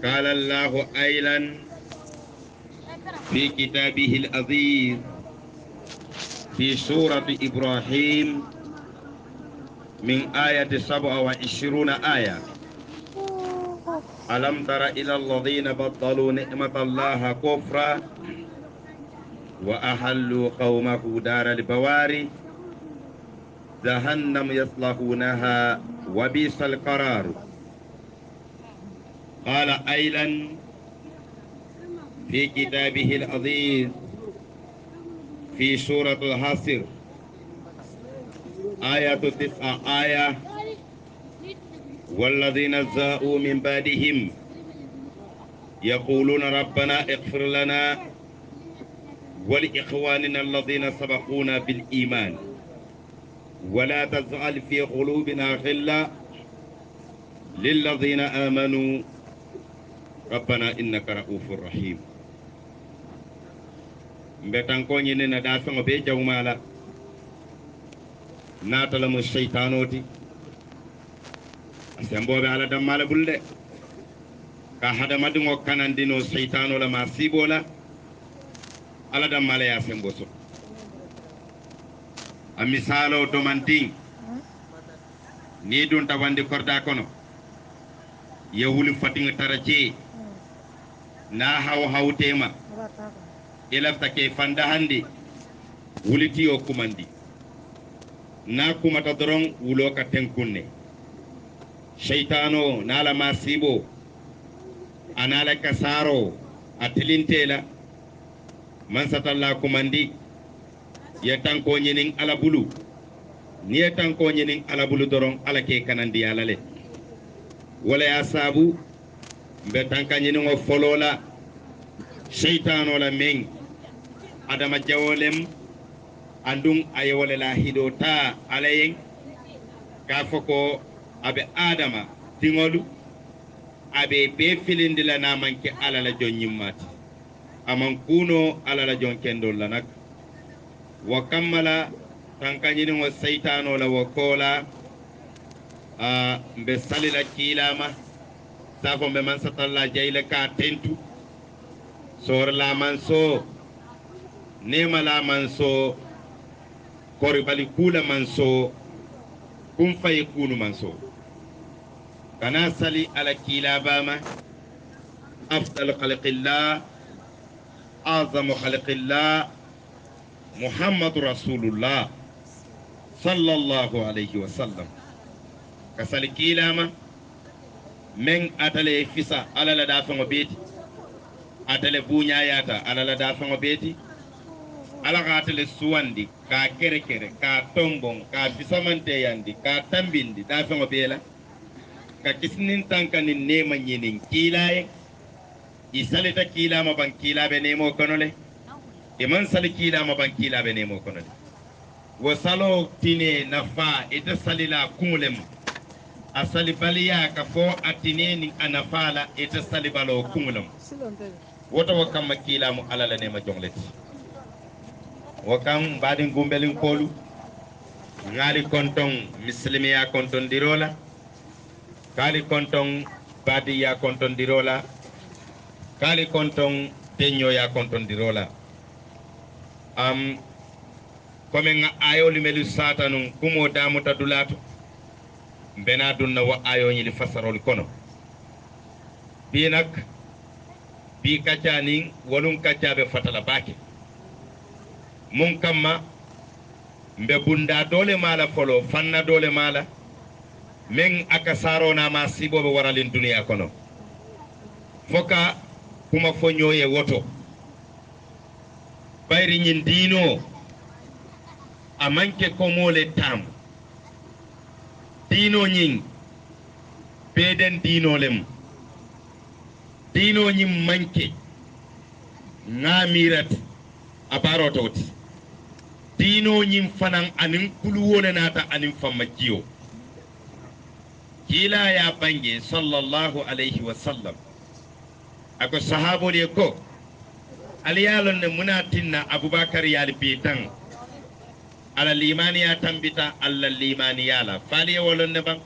قال الله أيضا في كتابه العزيز في سورة إبراهيم من آية 27 آية ألم تر إلى الذين بدلوا نعمة الله كفرا وأحلوا قومه دار البوار جهنم يصلونها وبئس القرار. قال أيضا في كتابه العزيز في سورة الحشر آية 9 آية والذين جاءوا من بعدهم يقولون ربنا اغفر لنا ولإخواننا الذين سبقونا بالإيمان ولا تجعل في قلوبنا غلا للذين آمنوا ربنا إنك رؤوف رحيم. mbetan ko nyine na da songo be jawmala natala mo shaytanoti sembobe ala dam mala bulde ka hada madungo kanandino shaytano la masibola ala dam mala ya semboso a misalo do manting ni dun tawandi korda kono yewuli fatinga taraje na hawtema ilafta ke fanda hande wuliti o kumandi na kumata doron wulo ka tenkunne shaytano nala masibo anala kasaro atilintela man satalla kumandi ya tanko nyinin alabulu ni ya tanko nyinin alabulu doron alake kanandi alale wala ya sabu be tanka nyinin o folola shaytano la meng adama jawolem andung ayewole la hidota alayen ka foko abe adama tingolu abe be filindi la namanke alala jon nyimmati aman kuno alala jon kendol la nak wa kammala tankanyini ngo shaytano la wakola mbe salila kilama safo mbe man satalla jayle ka tentu sor la manso nema la manso kori bali kula manso kum fay kunu manso kana sali ala kila bama afdal khalqillah azam khalqillah muhammad rasulullah sallallahu alayhi wa sallam kasali kilama men atale fisa ala la dafa ngobeti atale bunya yata ala la dafa ngobeti ala ka atale suwandi ka kere kere ka tombon ka fisamante yandi ka tambindi dafa ngobela ka kisnin tankani nema nyinin kilaye isalita kilama ban kilabe nemo konole iman sali kilama ban kilabe nemo konole wasalo tine nafa ita salila kumulem asali baliya ka fo atine ni anafala ita sali balo kumulem woto wakam makila mu alala ne ma jongleti wakam badin gumbelin kolu ngali konton muslimiya konton dirola kali konton badiya konton dirola kali konton denyo ya konton dirola kome nga ayo limelu satanun kumo damuta dulato bena dunna wa ayo nyili fasarol kono binak bi kacani walun kacabe fatala bake mun kamma mbe bunda dole mala folo fanna dole mala men aka sarona ma sibobe waralin duniya kono foka kuma fonyoye woto bayri nyin dino amanke komole tam dino nyin beden dino lem dino nyin manke ngamirat abaro tawti dino nyin fanan anin kuluwona nata anin famma jiyo kila ya bange sallallahu alaihi wasallam ako sahabo le ko aliyalon ne munatinna abubakar yal bitan ala limaniya tambita alla limaniya la fali wolon ne bang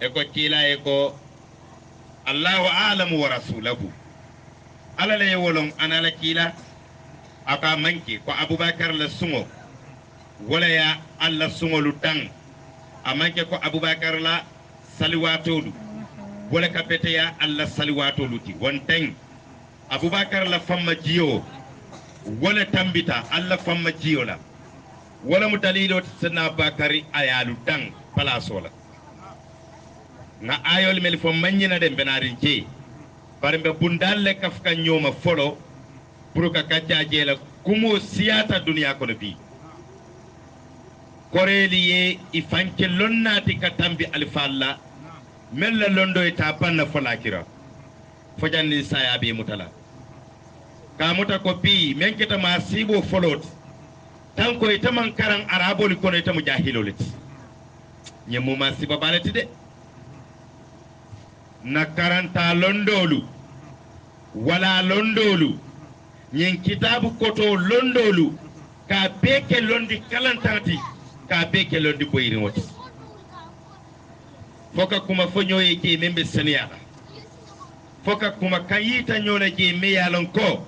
e ko kila e ko Allahu a'lamu wa rasuluhu ala la yewolon anala kila aka manki ko Abubakar la sungo wala ya alla sungo lutang amanke ko Abubakar la saliwatolu wala ka bete ya alla saliwatolu ti wonten Abubakar la famma jiyo wala tambita alla famma jiyo la wala mu dalilo sanna bakari ayalu tang palaso la nga ayol mel fo manyina dem benarin ci barimbe bundalle kafka nyoma folo pour ka kaccaje la kumo siyata duniya kono bi koreliye ifanke lonnati katambi alfalla mella londo ita panna folakira fojanni sayabe mutala kamuta ko bi menketa ma sibo folot tanko ita man karan araboli kono ita mujahilolit nyemu ma siba balati de na karanta londolu wala londolu nyen kitabu koto londolu ka beke londi kalantati ka beke londi boyri woti foka kuma fonyoye ke membe saniyala foka kuma kayita nyola je meyalon ko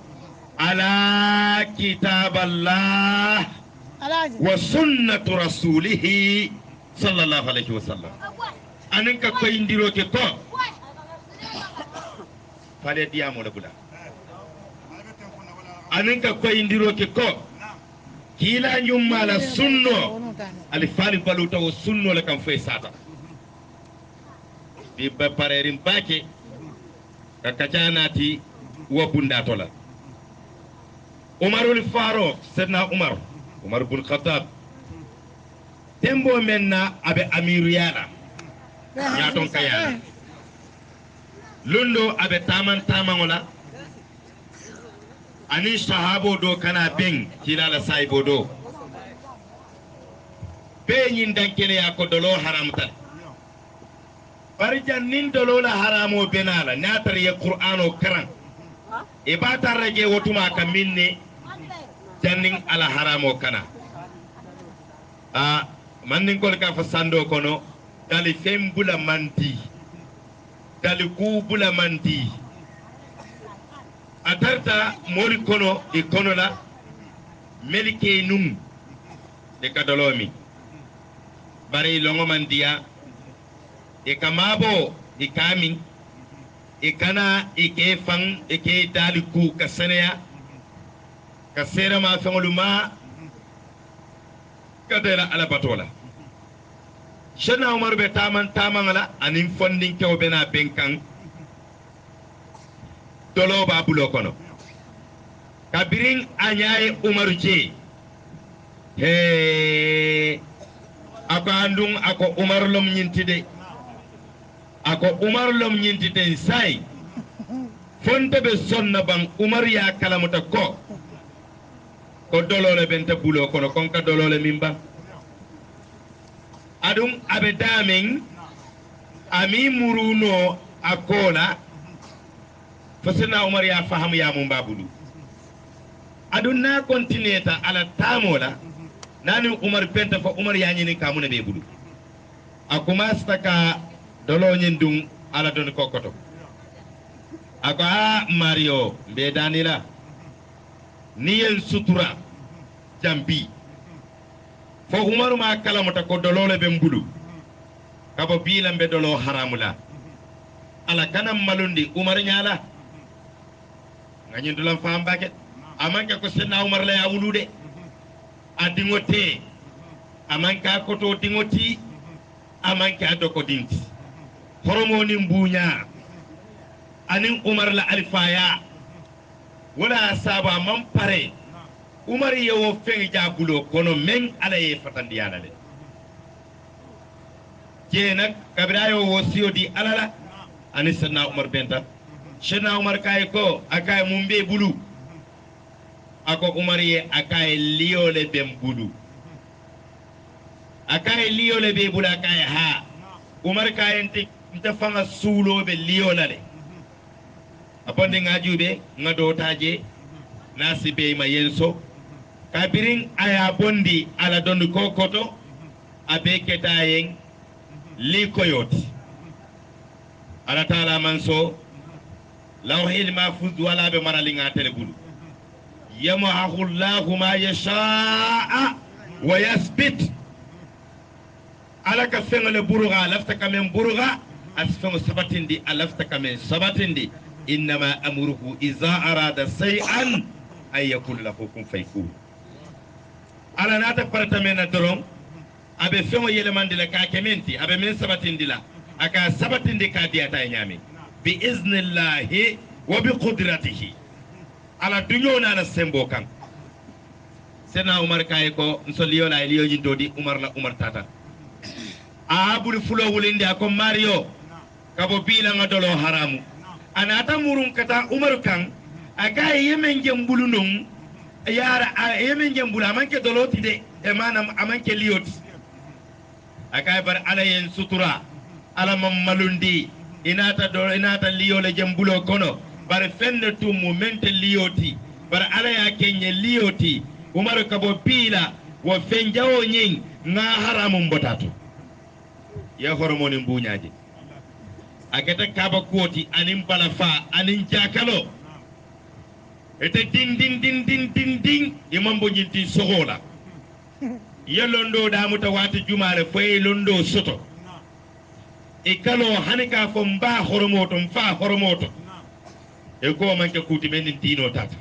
ala kitaballah wa sunnatu rasulihi sallallahu alaihi wasallam aninka ko indiro ke ko fale diamo la bula aninka ko indiro ke ko kila nyumma la sunno ali fali baluta o sunno la kam fay sata bi ba parerim bake ka kacanati wo bunda tola Umarul Faruq sedna Umar bin Khattab tembo menna abe amiru yala nyaton kayala lundo abe tamangola ani sahabo do kana ben kilala saibo do be nyin dankele ya ko dolo haramta barjan nin dolo la haramo benala natar ya qur'ano karan ibata rage wotuma ka minne janning ala haramo kana mannin kol ka fasando kono dali fembula manti dali kubula manti atarta mori kono e kono la melike num de kadolomi bari longo mandia e kamabo e kami e kana e ke fang e ke dali ku kaseneya kasera ma fangoluma kadela ala batola shena Umar be tamangala anin fondin kew bena benkan dolo ba bulo kono kabirin anyaye Umar je he ako andung ako Umar lom nyintide ako Umar lom nyintide sai fonte be sonna bang Umar ya kalamuta ko dolole benta bulo kono konka dolole mimba adum abe damen ami muruno akola fasina Umar ya faham ya mun babulu adun na kontineta ala tamola nani Umar benta fa Umar ya nyini kamuna be bulu akuma staka dolo nyindum ala don kokoto aka Mario be danila niyen sutura jambi fo Umaru ma kalamata ko dolole be mbulu kabo bilam be dolo haramula ala kanam malundi Umar nyala ngani dulam fam baket amanka ko senna Umar la ya wulude adingote amanka ko to dingoti amanka do ko dinti horomo ni mbunya anin Umar la alfaya wala saba man pare Umar yewo fen jabulo kono men ala ye fatandi yana le jenak kabrayo wo siodi alala ani sanna Umar benta sanna Umar kay ko akay mumbe bulu ako Umar ye akay liole bem bulu akay liole be bulu akay ha Umar kay nta fanga sulo be liola le aponde ngajube ngado taje nasibe ma yenso kabirin aya bondi ala dondu kokoto abe ketayen li koyoti ala taala man so lawhil mahfuz wala be maralinga tele bulu yamahu llahu ma yashaa wa yathbit ala ka fengale buruga lafta kamen buruga asfengo sabatindi alafta kamen sabatindi innama amruhu iza arada shay'an ay yakul lahu kun fayakun ala nata partamena dorom abe fengo yelemandi la ka kementi abe men sabatindi la aka sabatindi ka diata nyami bi iznillahi wa bi qudratihi ala dunyo na la sembo kan sena umar kay ko nsoliyo la liyo jindodi umar la umar tata a buri fulo wulinde ko mario kabo bila ngadolo haramu anata murun kata umar kan aga yemen jembulu non yara yemen jembulu amanke doloti de e manam amanke liyoti aga bar ala yen sutura ala mammalundi inata liyo le jembulo kono bar fenne tum momente liyoti bar ala ya kenye liyoti umar kabo bila wo fenjawo nyin nga haramu mbotatu ya hormoni mbuñaji aketa kaba koti anin balafa anin jakalo ete ding imam bo nyinti sogola yelondo da muta wati jumare foy londo soto e kalo hanika fo mba hormoto mfa hormoto e ko manke kuti men dino tata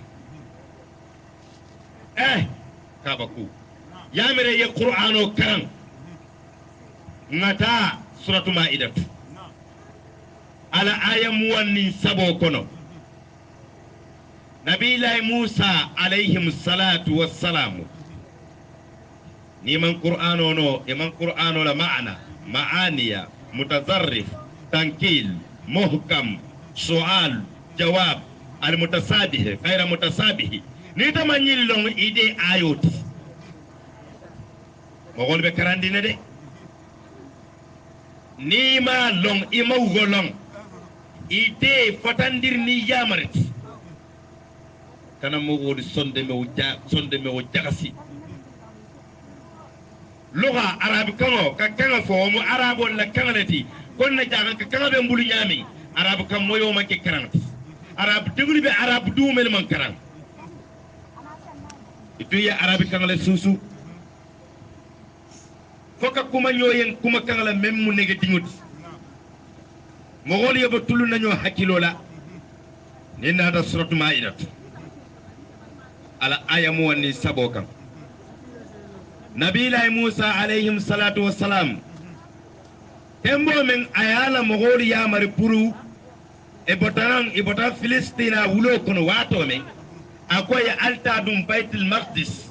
kaba ku yamere ye qur'ano kan ngata suratu ma'idah ala aya muwannin sabo kono nabillahi musa alayhim salatu wassalamu ni man qur'ano no e man qur'ano la ma'ana ma'aniya mutazarrif tankil muhkam su'al jawab al mutasabih ghayra mutasabih ni tamanyil long ide ayoti mo golbe karandina de ni ma long ima ugo long ite fatandir ni yamaret kana mo wodi sonde me o jagasi lugha arabi kango ka kanga fo mo arabo la kangalati kon na jaga ka kanga be mbulu nyami arabu kam moyo manke karangati arabu deguli be arabu dumel man karang itu ya arabi kangale susu foka kuma nyoyen kuma kangala memmu nege dingut mogol yoba tulu nañu hakilola ni nada suratu ma'idah ala ayamu wani sabokan nabillahi musa alayhim salatu wassalam tembo men ayala mogol ya mari puru e botan filistina wulo kono wato men akoy alta dum baitul maqdis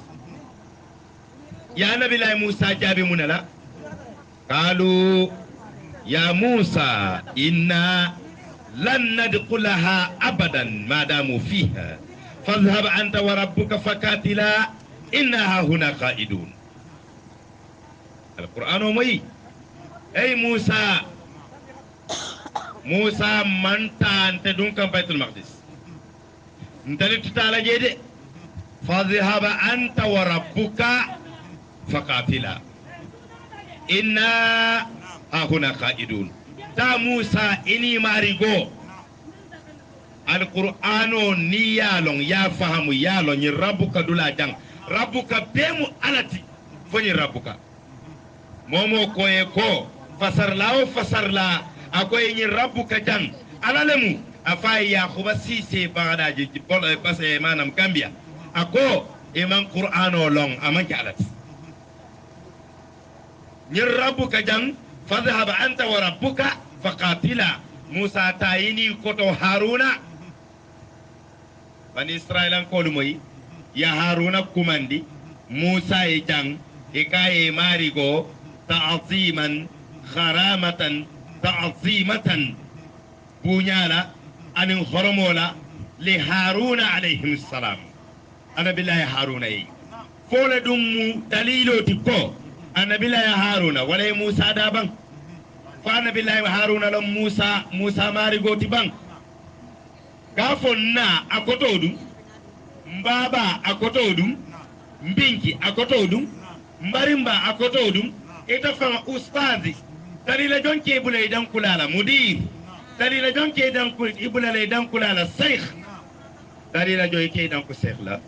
ya nabillahi musa jabi munala qalu ya musa inna lan nadkhulaha abadan ma damu fiha fadhhab anta wa rabbuka fakatila innaha huna qa'idun alquran moyi ay musa manta ante dun kam baitul maqdis ntali tutala jede fadhhab anta wa rabbuka fakatila inna hahuna qa'idun ta musa ini marigo alqur'ano ni yalon ya fahamu yalon ni rabbuka dula jang rabbuka bemu alati foni rabbuka momo koye ko fasarla akoye ni rabbuka jang alalemu afay ya khuba sise bagadaji bol passe manam gambia ako iman qur'ano long amanki alati ni rabbuka jang fadhhab anta wa rabbuka faqatila musa tayini koto haruna bani israilan ko lumoy ya haruna kumandi musa e jang e kaye marigo ta'ziman kharamatan ta'zimatan bunyala anin horomola li haruna alayhi salam ana billahi haruna yi fole dum dalilo tikko annabillahi haruna wala musa daban fa annabillahi haruna lam musa mari goti ban gafonna akotodum mbaba akotodum mbinki akotodum mbarimba akotodum eta fa ustazi dalila jonke bulay dan kulala mudir dalila jon ke dan ku ibula le dan kula la sheikh dalila joy ke dan ku sheikh la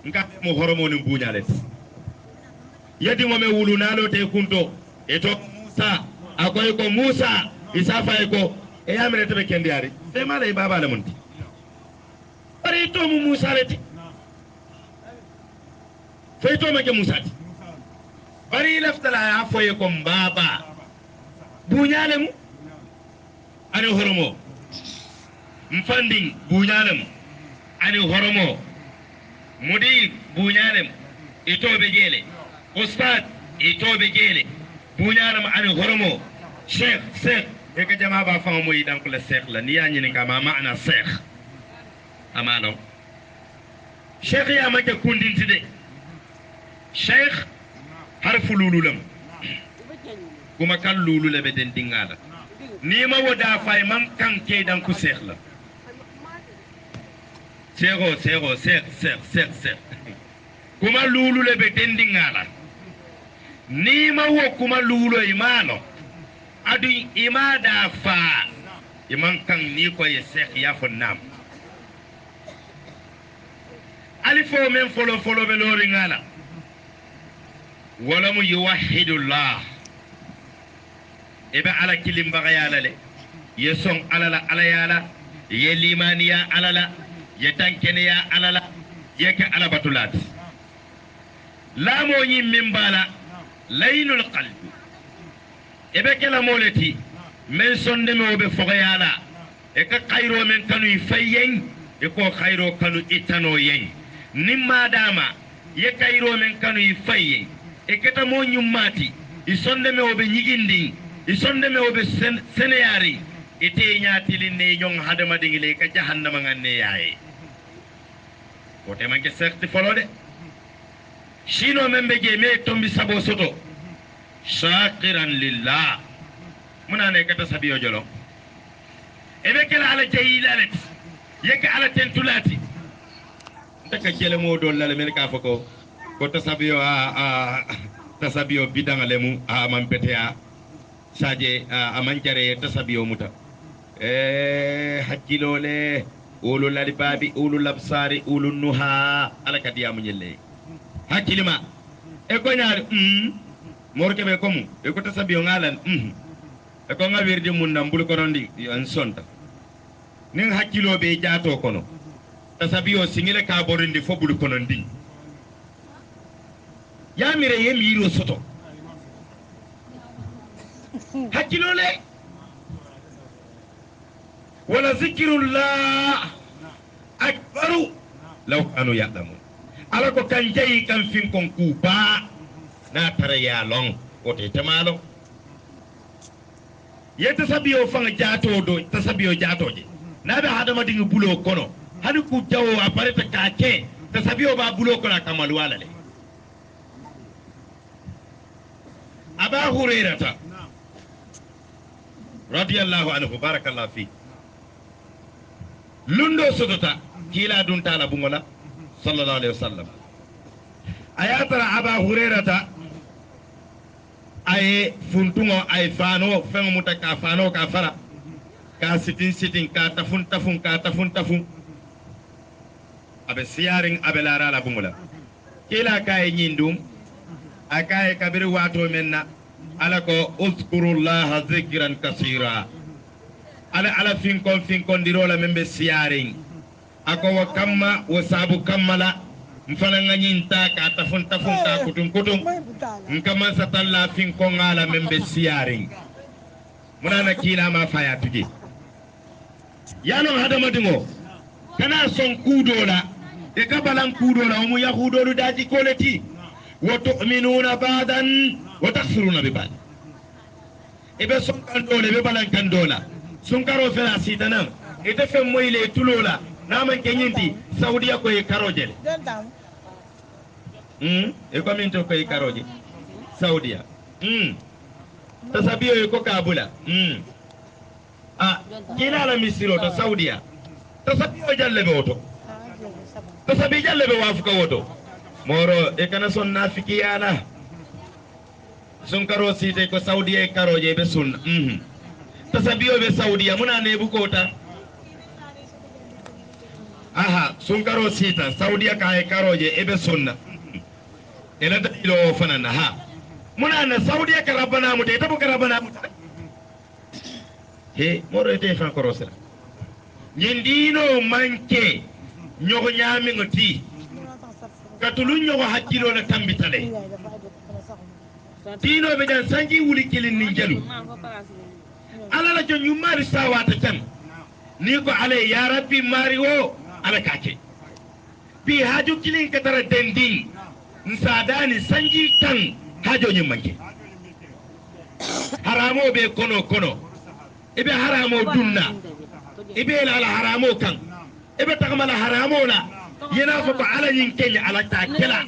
nka mo horomo ni buñalet yadi mo me wulunalo te kunto e to Musa akoy ko Musa isa fay ko e yamere tebe kendiari e mala e baba le munti bari to mu Musa leti fay to ma ke Musa ti bari laftala ya foye ko baba buñale mu ani horomo mfanding buñalem ani horomo mudir buñalem itobe jele ustad itobe jele buñalem ani horomo sheikh e ka jama ba fa mo yidan ko la sheikh la ni yani ni ka ma maana sheikh amano sheikh ya make kundinti de sheikh harfu lululam kuma kan lulule be den dingala ni ma woda fay man kan ke dan ku sheikh la sheikh kuma lulule be den dingala ni ma wo kuma lulo imano adu imada fa iman kan ni ko ye sheikh ya fo nam alifo men folo be lori ngala wala mu yuwahhidullah ibe ala kilim bagayala le yeson alala alayala ye limaniya alala ye tankeniya alala ye ke ala batulat la mo nyi mimbala laylul qalbi ibe kala moleti men sonde me obe fogayala e ka khayro men kanu fayyen e ko khayro kanu itano yen nimma dama ye khayro men kanu fayyen e keta mo nyummati isonde me obe nyigindi isonde me obe seneyari ite nyaatili ne nyong hadama dingile ka jahannama nganne yae wote manke certi folode shino membe je me tombi sabo soto shakiran lillah muna ne kata sabiyo jolo ebe kala ala jayilalet yeka ala tentulati ndaka jele mo do lale mel ka fako ko tasabiyo tasabiyo bidanga lemu mampetea saje amancare tasabiyo muta hakkilole ulul albabi ulul absari ulul nuha ala kadiya munyelle hakkilima e ko nyaari morke be komu e ko tasabiyo ngalan e ko ngawirdi mun nambul ko rondi an sonta nin hakkilo be jaato kono tasabiyo singile ka borindi fobul kono ndi yamire yemiro soto hakkilole wala zikrullah akbaru law kanu ya'lamun ala ko kan jayi kan fin kon kuba na tare ya long o te tamalo yeta sabiyo fanga jaato do tasabiyo jaato je nabe hadama dingi bulo kono hadu ku jawo apareta kake tasabiyo ba bulo kono kamalu wala le aba hurairata radiyallahu anhu barakallahu fi lundo sodota kila dun tala bungola sallallahu alaihi wasallam ayatara aba hurairata ay funtungo ay fano fengo mutaka fano ka fara ka sitin ka tafun abe siyaring abe lara la bungola kila kay nyindum akaye kabiri wato menna ala ko uzkurullaha zikran kasira ala finkon dirola membe siyaring ako wa kamma wa sabu kammala mfana nganyinta ka tafun ka kutum nkama satalla finkon ala membe siyaring munana kila ma faya tuje yano hadama dingo kana son kudola e kabalan kudola mu yahudolu daji koleti wa tu'minuna ba'dan wa takfuruna bi ba'd ibe son kan dole be balan kan dola sun karo fela sitanan ite fe moyle tulola naman kenyinti saudiya ko e karoje e ko min to ko e karoje saudiya tasabiyo ko kabula kila la misiro to saudiya tasabiyo jalle be woto tasabiyo jalle be wafuka woto moro e kana son nafikiyana sun karo site ko saudiya karoje be sunna tasabiyo be saudiya muna ne bukota aha sun karo sita saudiya ka ay karoje ebe sunna ela dalilo fanana ha muna na saudiya ka rabbana mu te tabu ka rabbana mu he moro te fan karo sala nyindino manke nyogo nyami ngoti katulu nyogo hakkilo na tambitale dino be jan sangi wuli kilin nin jalu ala la jon yumari sawata tan ni ko ale ya rabbi mari o ala kake bi haju kilin katara dendin nsadani sangi tan hajo nyumanke haramo be kono ibe haramo dunna ibe la haramo kan ibe takamala haramo la yana fa ko ala yin kenya ala ta kela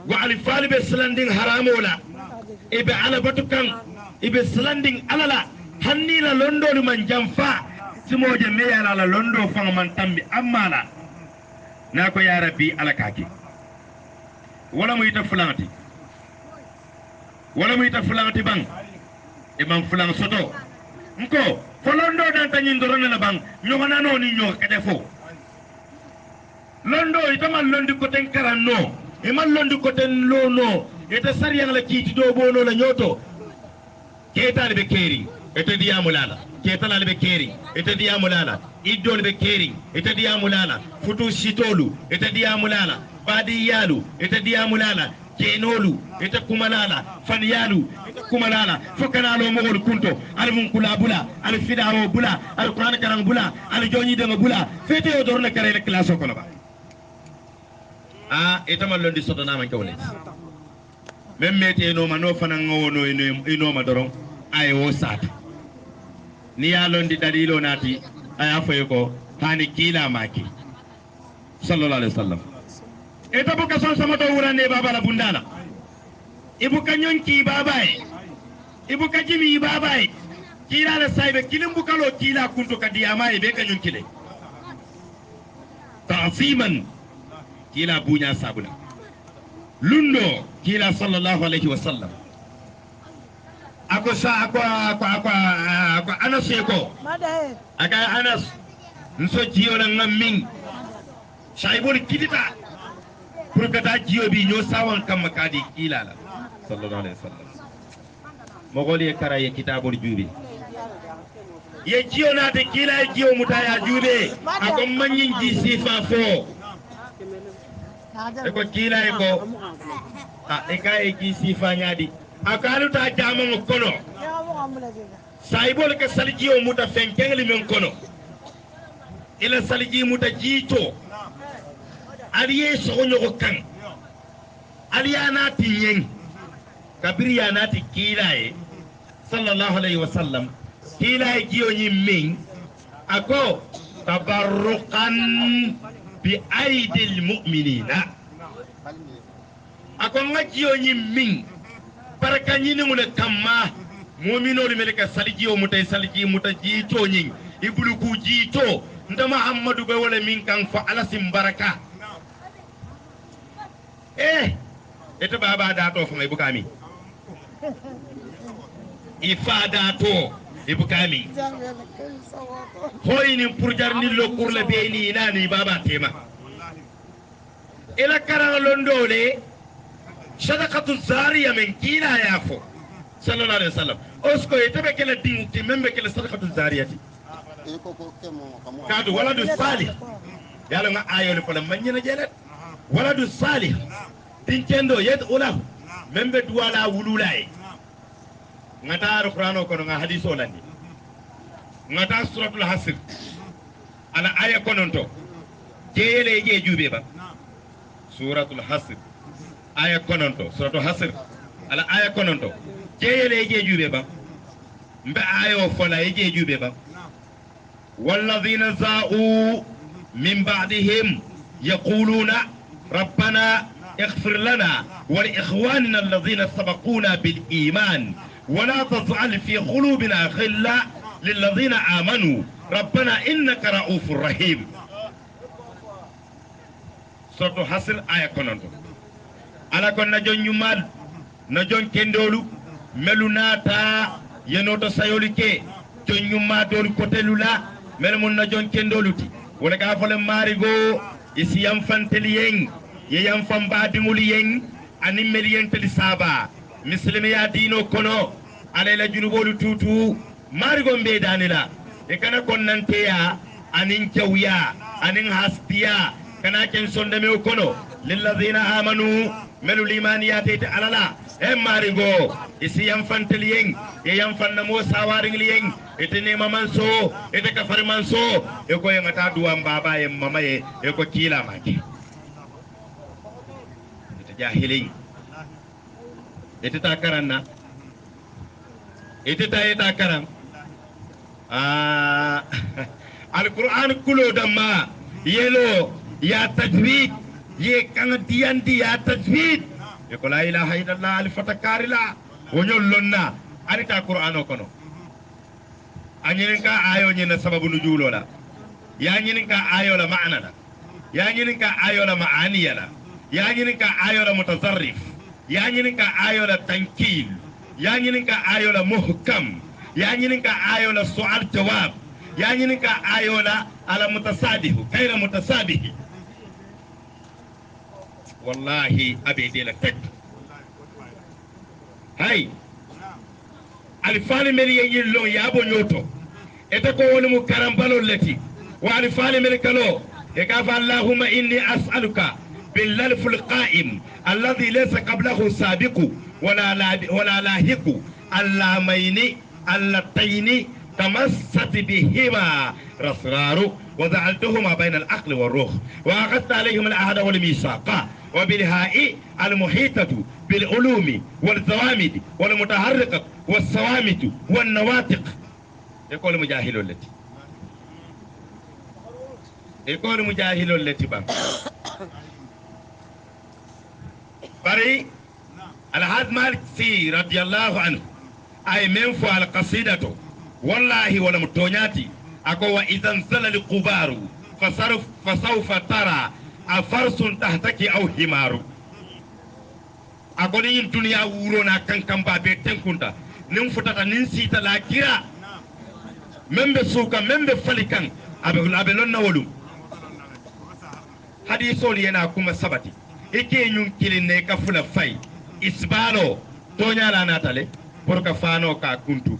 wa alifali be slanding haramo la ibe ala batukan ibe slanding alala hanni la londo man jamfa simoje me yala la londo fanga man tambi amala nako ya rabbi ala kaki wala mu ita fulanti bang e man fulang soto nko folondo dan tanyin dorona la bang nyogana no ni nyog kede fo londo ita man londi ko ten karanno e man londi ko ten lono ita sariyang la kiti do bono la nyoto keta be kering ita diamulala keta la be kering ita diamulala idol be kering ita diamulala futu sitolu ita diamulala badi yalu ita diamulala kenolu ita kumalala fanyalu ita kumalala fokanalo mogol kunto al mun kula bula al fidaro bula al qur'an karang bula al joni de bula fete o dorna kare le classe ko ba ita man londi soto na man kawle même mete no mano fanan ngono ino ma doron ay wo sat ni ya londi dalilo nati aya fayo ko hani kila maki sallallahu alaihi wasallam ita buka son sama to wurande baba la bundala ibuka nyonki babae ibuka jimi babae kila la saibe kilim bukalo kila kunto kadiyama e be ka nyonkile ta'ziman kila bunya sabuna lundo kila sallallahu alaihi wasallam ako Anas ko aka Anas nso jiyo na ngamin shaibul kidita purkata jiyo bi nyo sawan kam makadi kila la sallallahu alaihi wasallam mogoli kara ye kitabul jubi ye jiyo na te kila jiyo mutaya jube ako manyin ji sifa fo eko kila eko eka eki sifa nyadi akalu ta jama kono saibol ke saljiyo muta fenkengli men kono ila salji muta jito aliye sogonyo kan aliyana tinyen kabiriyana ti kilaye sallallahu alaihi wasallam kilaye jiyo nyimmin ako tabarrukan bi aidil mu'minina ako ngajiyo nyimmin baraka nyini mune kamma mu'minolu meleka saljiyo muta jito nyin ibulu ku jito nda Muhammadu be wala min kan fa alasim baraka ita baba da to fa ibukami ifada to ibukami hoyni purjar ni lokur le be ni nani baba tema ila karan londole sadaqatu zariya min kila yafo sallallahu alaihi wasallam osko ita be kala dinti membe kala sadaqatu zariyati kadu waladu salih yalla nga ayol ko manyina jelet waladu salih tinkendo yed ulahu membe duwala wululay ngata alquran ko nga hadiso landi ngata suratul hasr ala aya kononto jeyele je jube ba suratul hasr aya kononto suratul hasr ala aya kononto jeyele je jube ba mbe ayo fola je jube ba والذين زاءوا من بعدهم يقولون ربنا اغفر لنا ولإخواننا الذين سبقونا بالإيمان ولا تجعل في قلوبنا غلا للذين آمنوا ربنا إنك رؤوف رحيم سورة حصر آية كنونتو على كن نجون يمال نجون كندولو ملوناتا yenoto sayoli ke jon nyumma dol kotelula mel mun na jon kendoluti wala ka fole marigo isi yam fanteli yen ye yam famba dinguli yen ani meliyen teli saba muslimi ya dino kono alayla junubolu tutu marigo mbe danila e kana konnante ya anin kewya anin hastiya kana ken sondame kono lilladhina amanu melu limaniyati alala e marigo isi yam fanteli yen ye yam fanna mo sawaringli yen ete nema manso ete kafari manso e ko yengata duwam baba e mama e ko kila maki ete jahilin ete ta karanna ete ta karan alquran kulo damma yelo ya tajwid ye kan diandi ya tajwid e ko la ilaha illallah al fatakarila wonyol lonna arita qur'ano kono anyinka ayo nyina sababu nujulo la ya nyinka ayo la maana la ya nyinka ayo la maaniya la ya nyinka ayo la mutazarrif ya nyinka ayo la tankil ya nyinka ayo la muhkam ya nyinka ayo la su'al jawab ya nyinka ayo la ala mutasadihu kayra mutasabihi wallahi abidi la tek hay alifali meli yello yabo nyoto ete ko woni mu karambalo leti wa alifali meli kalo e ka fa allahumma inni as'aluka bil lalful qa'im alladhi laysa qablahu sabiqu wala lahiqu allamaini allataini tamassat bihima rasraru وجعلتهما بين العقل والروح وأخذت عليهم العهد والميثاق وبالهاء المحيطة بالعلوم والزوامد والمتحركة والصوامت والنواطق يقول مجاهل التي بان بري الحاج مالك سي رضي الله عنه أي من فعل قصيدته والله ولا متونياتي أكو إذا انزل القبار فسوف ترى أفرس تحتك أو حمار أكو نين الدنيا ورونا كان بابي تنكونتا نمفتتا ننسيتا لا كيرا من بسوكا من بفلكا أبلون نولو حديثو لينا كما سبتي إكي ننكلي نيكا فلا فاي إسبالو تونيا لا ناتالي porka fano ka kuntu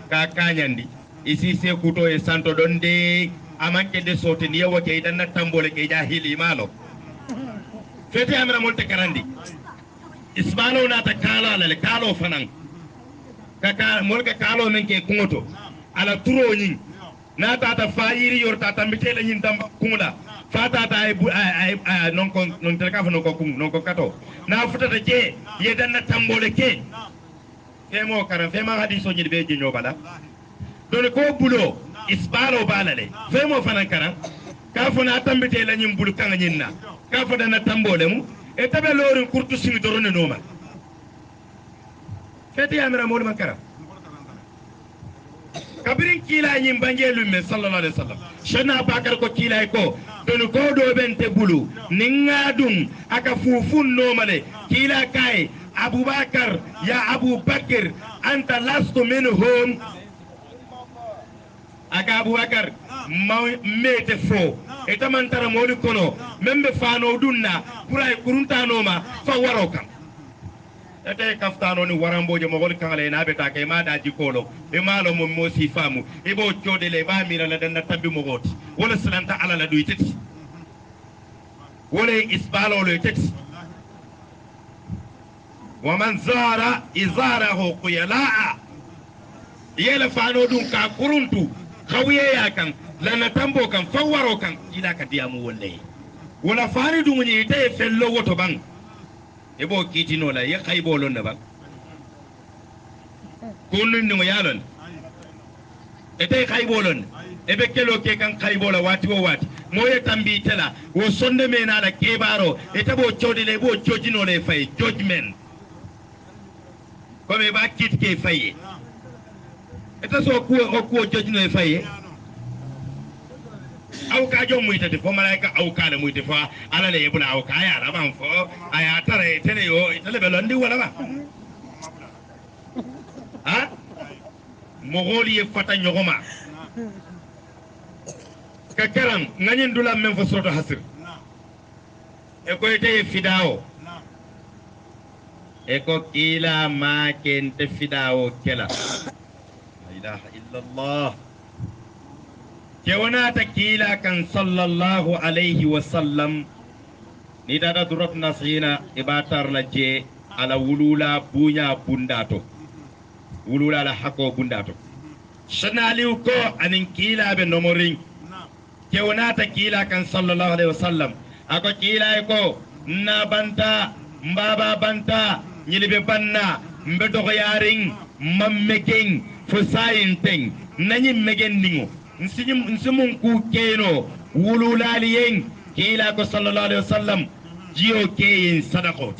ka kanyandi isi se kuto e santo donde amanke de sote ni yawo ke idan na tambole ke jahili malo fete amra monte karandi isbalo na ta kala la kalo fanan ka molka kalo men ke kungoto ala turo nyin na ta ta fayiri yorta ta mitele nyin tam kumula fata ta ay non kon non telka fa non ko kum non ko kato na futata je yedan na tambole ke femo karan fema hadiso nyi be je nyobala don ko bulo isbalo balale femo fanan karan ka fona tambite la nyim bulu kan nyinna ka foda na tambole mu e tabe lorin kurtu simi dorone noma fete amira mo man karan kabirin kila nyim bangelu me sallallahu alaihi wasallam shana bakar ko kila ko don ko do bente bulu ningadum aka fufun nomale kila kai abubakar ya abubakar anta lastu minhum aka abubakar mete fo eta mantara moli kono membe fano dunna kuray kurunta ma fa waroka ete kaftano ni waramboje mo gol kangale na beta kay ma da jikolo e malo mo mosi famu e bo ciodele ba mira la dan tabbi mo goti wala salanta ala la duy teti wala isbalo lo teti ومن زار إزاره قيلاء يلا فانو دون كا كورنتو خويه يا كان لنا تامبو كان فورو كان إلا كديامو ولي ولا فاني دون يتي فلو وتو بان يبو كيتينو لا يخايبو لون بان كونن نو يالون ete khaybolon ebe kelo ke kan khaybola wati wo wati moye tambi tela wo sonde me na la kebaro ete bo chodile bo chojino le fay judgment comme ba kit ke faye eta so ku jojino e faye aw ka jom muy tati fo malaika aw ka le muy te fo ala le yebula aw ka ya raban fo aya tare tele yo tele be londi wala ba ha mogoli fata nyogoma kakaram nganyen dula men fo soto hasir e ko ite fidao e ko kila ma kente fidao kela la ilaha illallah kewanata kila kan sallallahu alaihi wasallam ni dada durat nasina ibatar la je ala wulula bunya bundato wulula la hako bundato shanali ko anin kila be nomoring kewanata kila kan sallallahu alaihi wasallam ako kila ko na banta mbaba banta nyilibe banna mbedo yaring mammegen fusainteng nanyi megen ningo nsimun ku keno wululaliyen kila ko sallallahu alaihi wasallam jiyo keyin sadaqot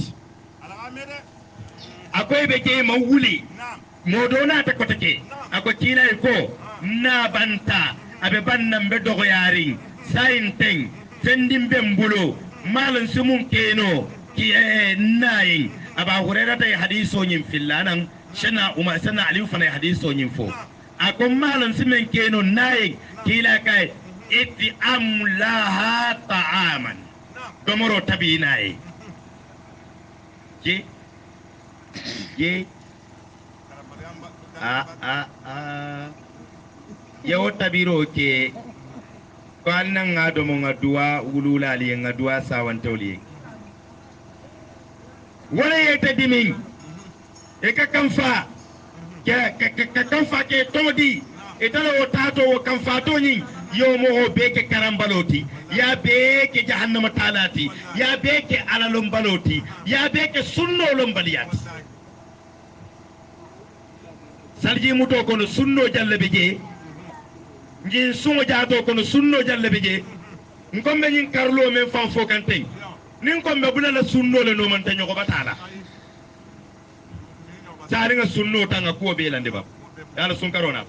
akoy be ke mawuli modona ta kotake ako kila ko na banta abe banna mbedo yaring sainteng fendimbe mbulo malan sumun keno ki nayin aba hurera ta hadiso nyin fillanan shana umar sana ali fana hadiso nyin fo akon malan simen keno nayin kila kai itti amlaha ta'aman domoro tabinaye je yawo tabiro ke ko annan ngado mo ngadua wulula li ngadua sawantoli wala yeta dimin e ka kamfa ka kamfa ke todi e tala o tato o kamfa to nyin yo mo o beke karambaloti ya beke jahannama talati ya beke alalum baloti ya beke sunno lombaliyat salji muto kono sunno jalle beje ngin sumo jaato kono sunno jalle beje ngombe nyin karlo men fam fo kante nin kombe bulala sunno le no man tanyo ko batala tari nga sunno tanga ko be lande bab yalla sun karona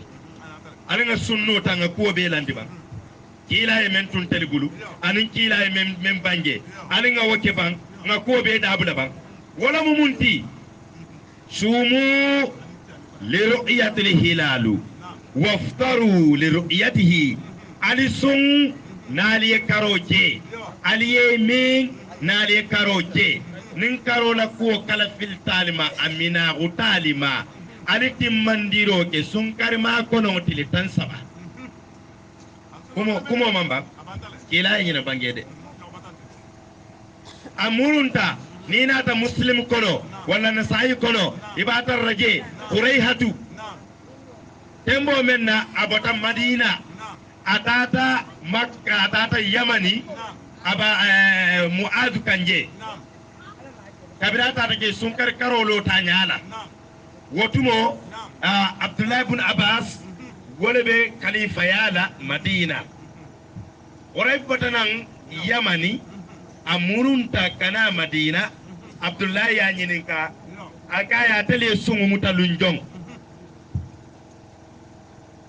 ali nga sunno tanga ko be lande bab kila e men tun teligulu anin kila e men bange ali nga woke bang nga ko be dabula bang wala mu munti sumu li ru'yatil hilalu waftaru li ru'yatihi ali sun naliye karoje aliye min naliye karoje nin karola ko kala fil talima amina utalima ali timmandiro ke sun karma kono tili tan saba kumo mamba kila yina bangede amurunta ni nata muslim kono wala nasai kono ibatar raje quraihatu tembo menna abota madina atata makka atata yamani aba muadu kanje kabira tata ke sunkar karolo tanyala wotumo abdullah ibn abbas wolebe khalifa yala madina oray botanan yamani amurunta kana madina abdullah ya nyininka akaya tele sungu mutalunjong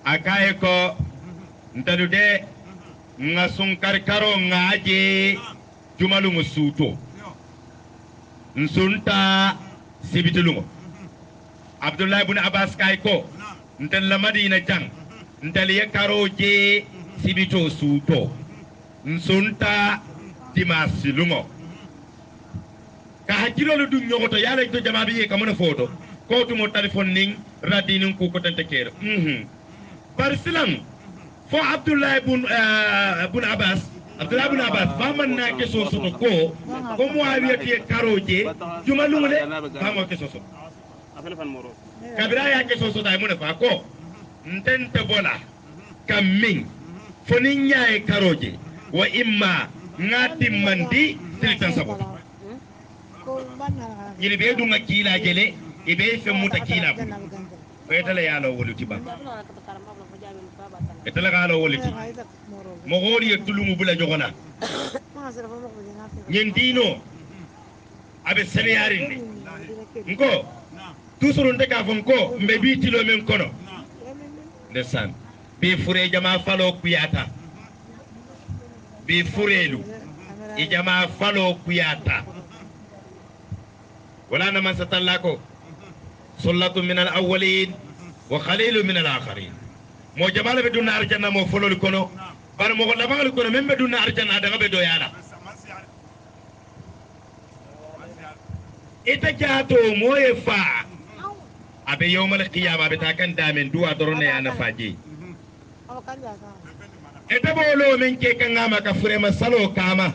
akaye ko ntadude nga sunkar karo ngaje jumalu musuto nsunta sibitulungo abdullah ibn abbas kay ko ntel la madina jang ntel ye karo je sibito suto nsunta dimasilungo ka hakilo lu dum nyogoto yalla to jama bi ka mona foto ko to mo telephone ning radinin ko ko tante kero barsilam fo abdullah ibn abbas faman na ke so soto ko muawiya tie karoje jumalungu de famo ke so soto kabira ya ke so soto ay mona fa ko ntente bola kammin fo ni nyaay karoje wa imma ngati mandi tiltan sabo yiri be dunga kila jele ibe fe muta kila betala yalo woluti ba etala galo woluti mo gori e tulumu bula jogona nyendino abe seneyarinde nko tusuru ndeka fon ko mbe bi tilo men kono ndesan bi fure jama falo kuyata bi furelu e jama falo kuyata wala na man satallako sullatu min al awwalin wa khalilu min al akharin mo jamala be dunna arjanna mo folol kono bar mo la bangal kono membe dunna arjanna daga be do yala ita jato moye fa abe yawmal qiyamah be takan damen duwa dorone yana faji ita bolo men ke kan ama ka fure masalo kama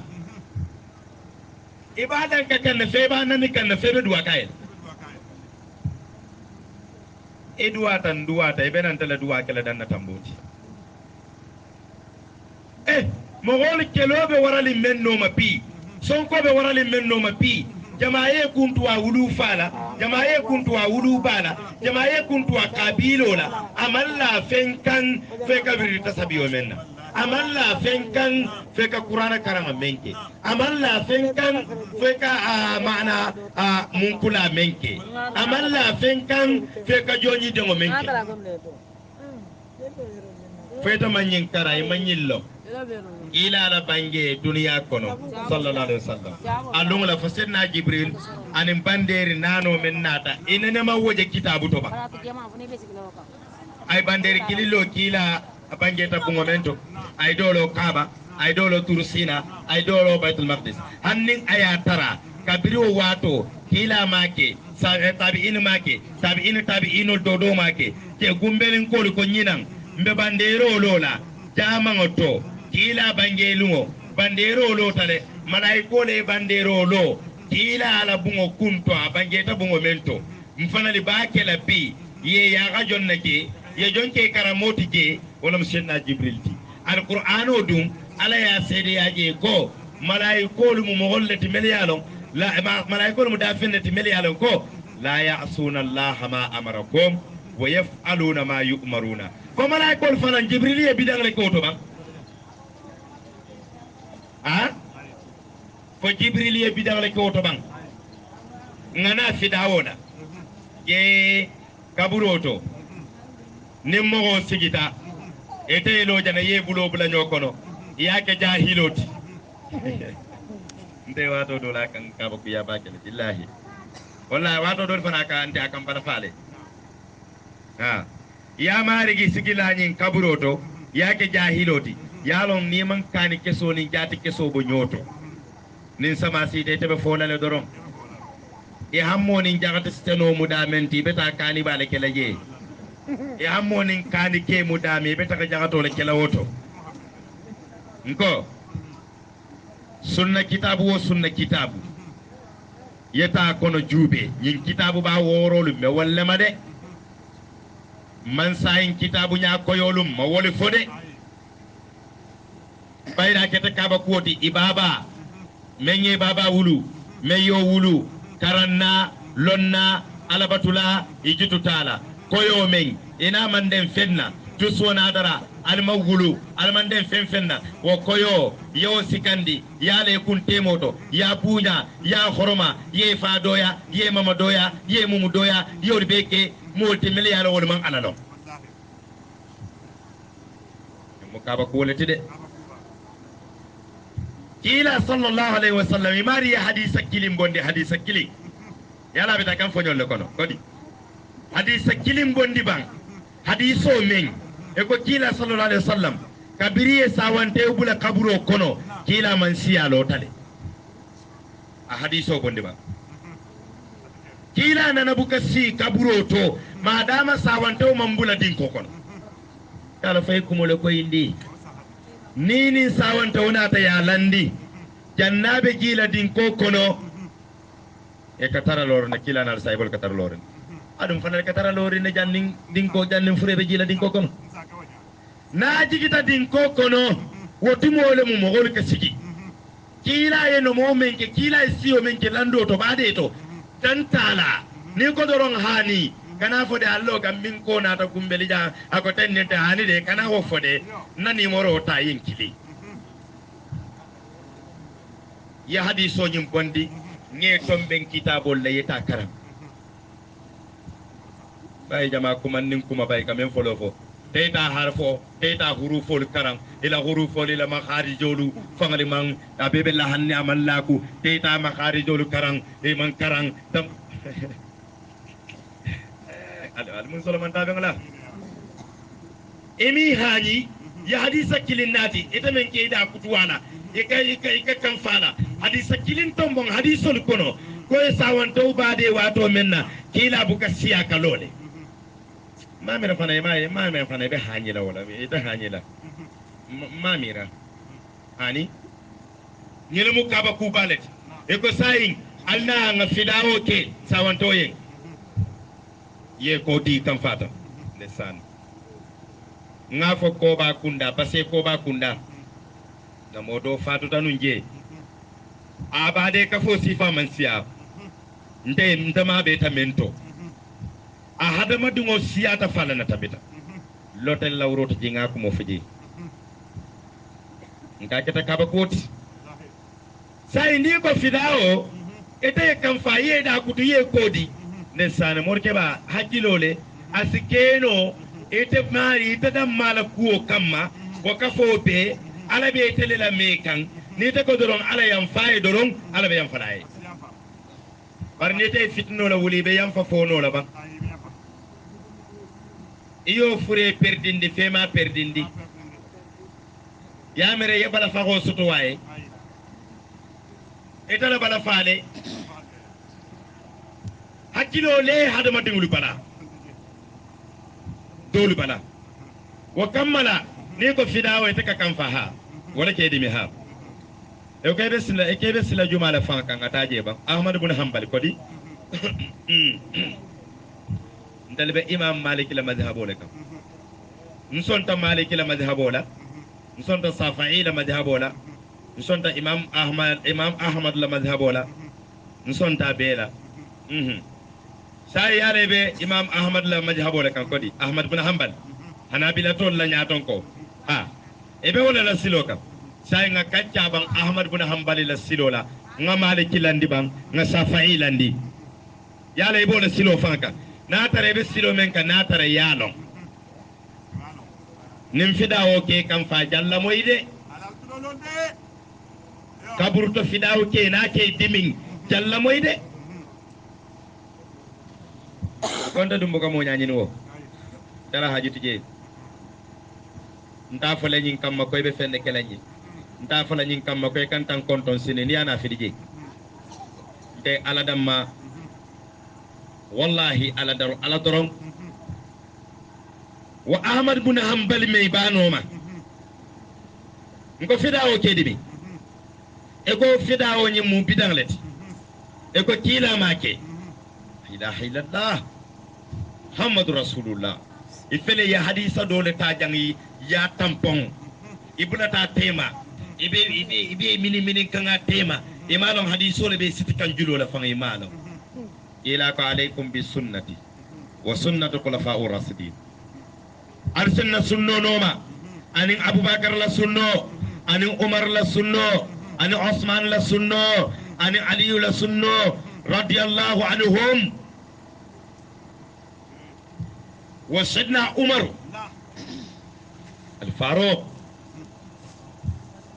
ibadan ka kan fe ba nan kan fe be duwa kayel e duwa tan duwa ta be nan tala duwa kala dan na tamboti mo gol kelobe warali men no mapi sonko be warali men no mapi jamaaye kuntu wa wulu fala jamaaye kuntu wa wulu bala jamaaye kuntu wa kabilo la amalla fenkan feka birita sabiyo menna amalla fenkan feka qur'ana karama menke amalla fenkan feka maana munkula menke amalla fenkan feka joni dengo menke feta manyin karay manyillo ila la bange duniya kono sallallahu alaihi wasallam alungu la fasenna jibril anin banderi nano men nata inene ma woje kitabu to ba ay banderi kililo kila bange ta bungo mento ay dolo kaaba ay dolo turusina ay dolo baitul maqdis hannin ayatara kabiro wato kila make tabi'in make tabi'inul dodo make ke gumbelin kol ko nyinan mbe bandero lola jamango to kila bangelumo bandero lo tale malaiko le bandero lo kila ala bungo kunto abangeta bungo mento mfana li baake la bi ye ya ga jonna ke ye jonke karamoti ke wala msenna jibril ti alqur'ano dum ala ya sede ya je ko malaiko lu mo hollati melyalo la malaiko lu dafennati melyalo ko la ya'suna allaha ma amarakum wa yaf'aluna ma yu'maruna ko malaiko fana jibril ye bidang le ko to ba ko jibril ye bidawle ko to bang ngana fidawoda ye kaburoto nimmo sigita ete lo jana ye bulo bula nyokono yake jahiloti nde wato do la kan ka ko ya bakele billahi wallahi wato do fana ka ante akam bala fale ya marigi sigila nyin kaburoto yake jahiloti yalon niman kani keso ni jati keso bo nyoto nin sama si de tebe folale doron e hammo nin jagata steno mudamenti beta kani bale kelaje e hammo nin kani ke mudami beta ka jagato le kela woto nko sunna kitabu wo sunna kitabu yeta kono jube nyin kitabu ba worolu me walle made man sayin kitabu nya koyolum ma woli fode bayra kete kaba kuoti ibaba menye baba wulu meyo wulu karanna lonna alabatula ijitu tala koyo men ina manden fenna tuswona dara alma wulu almanden fenna wo koyo yo sikandi yale kun temoto ya bunya ya horoma ye fa doya ye mama doya ye mumu doya yo beke multi milliard wol man alalo mo kaba kuolete de kila sallallahu alaihi wasallam imari ya hadisa kilim bondi hadisa kilim yala beta kan fonyol le kono kodi hadisa kilim bondi bang hadiso men e ko kila sallallahu alaihi wasallam kabiriye sawante ubula kaburo kono kila man siya lo tale a hadiso bondi bang kila nana buka si kaburo to madama sawante o mambula din ko kono kala fay kumole ko indi nini sawanta wonata ya landi jannabe gila din ko kono e katara lor na kila na saybol katara lor adum fanal katara lor ne jannin din ko jannin furebe gila din ko kono na jigita din ko kono wotumole mu mogol ka sigi kila ye no momen ke kila siyo men ke lando to bade to tantala ni ko doron hani kana fode allo gam min ko nata gumbeli ja ako tennete hani de kana wo fode nani moro ta yinkili ya hadiso nyim bondi nge tomben kitabol la yeta karam bay jama kuma nin kuma bay kamen folo fo teta harfo teta hurufol karam ila hurufol ila makharijolu fangali man abebe la hanni amallaku teta makharijolu karam e man karam tam al mun soloman tabe ngala emi hani ya hadisa kilin nati ita men ke da kutuwana ika kan fala hadisa kilin tombon hadisol kono ko e sawan to bade wato menna kila buka siya kalole mamira fana mamira fana be hanyila wala ita hanyila mamira hani nyele mu kaba ku balet e ko sayin alna nga fidawo ke sawan to ye ko di kan fata lesan nga fo ko ba kunda parce ko ba kunda da modo fatu tanu nje abade ka fo sifa man siya nte ntama be tamento a hada madungo siya ta fala na tabita lotel lawroto jinga ko mo fiji nka keta kaba koti sai ndi ko fidao ete kan faye da kutu ye kodi ne sana morke ba hakilole asikeno ite mari ite dam mala kuo kamma ko kafo be ala be tele la mekan ni te ko doron ala yam faye doron ala be yam falaye bar ni te fitno la wuli be yam fa fono la ba iyo fure perdindi fema perdindi ya mere ye bala fa ko soto waye ita la bala faale hakilo le hadama dingulu bala dolu bala wa kammala ni ko fidawo ite ka kan faha wala ke dimi ha e ke be sila juma la fa kan ataje ba ahmad ibn hanbal kodi ndalbe imam malik la madhhabu la kam nsonta malik la madhhabu la nsonta safa'i la madhhabu la nsonta imam ahmad la madhhabu la nsonta bela sai yare be imam ahmad la madhhabu la kan kodi ahmad ibn hanbal hanabila tol la nyaton ko ha ebe wala la silo kam sai nga kacca bang ahmad ibn hanbal la silo la nga maliki landi bang nga safa'i landi yala ibo la silo fanka na tare be silo men ka na tare yalo nim fidawo ke kam fa jalla moyde kaburto fidawo ke na ke dimin jalla moyde konta dum ko mo nyaani no dara haji tije nta fa lañin kam ma koy be fende kelañi nta fa lañin kam ma koy kan tan konton sine ni ana fidije te ala damma wallahi ala daru ala doron wa ahmad ibn hanbal me banoma ngo fidawo kedimi e ko fidawo nyi mu bidanglet e ko kila make ilaha illallah muhammadur rasulullah ifele ya hadisa dole ta jangi ya tampon ibnata tema ibe mini kanga tema imalon hadiso le be sitikan julo la fanga imalon ila ko alaykum bis sunnati wa sunnatu khulafa'ur rasidin arsalna sunno noma ani abubakar la sunno ani umar la sunno ani usman la sunno ani ali la sunno radiyallahu anhum wa sayyidina umar al faruq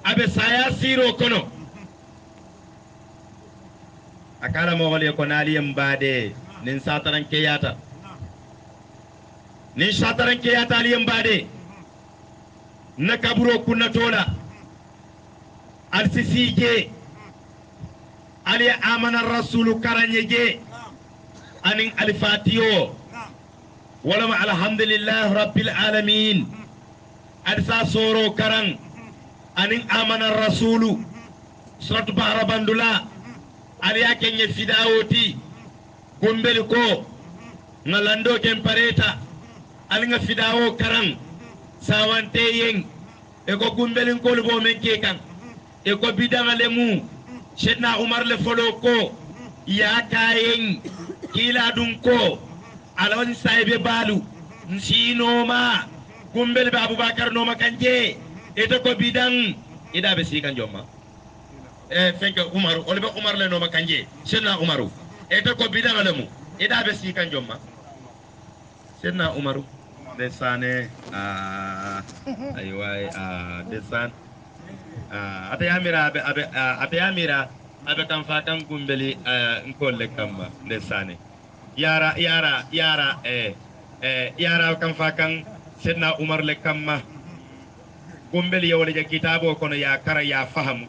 abe saya siro kono akala mo wale ko nali mbade nin sataran keyata nin sataran keyata ali mbade na kaburo kunna tola al sisije ali amana rasul karanyege anin al fatiyo wala ma alhamdulillah rabbil alamin adsa soro karang anin amana rasulu surat barabandula aliya kenye fidawoti gumbel ko ngalando ken pareta alinga fidawo karang sawante yen e ko gumbelin ko bo men ke kan e ko bidanga lemu sedna umar le folo ko ya kayen kila dun ko alon saybe balu nsino ma gumbel be abubakar no makanje e to ko bidang ida be sikan jomma fenke umaru olbe umar le no makanje sedna umaru e to ko bidang lemu ida be sikan jomma sedna umaru desane aywa desan atayamira abe kan fatan gumbeli nkolle kamba desane yara yara kam fa kan sedna umar le kamma gombel yawle je kitabo kono ya kara ya fahamu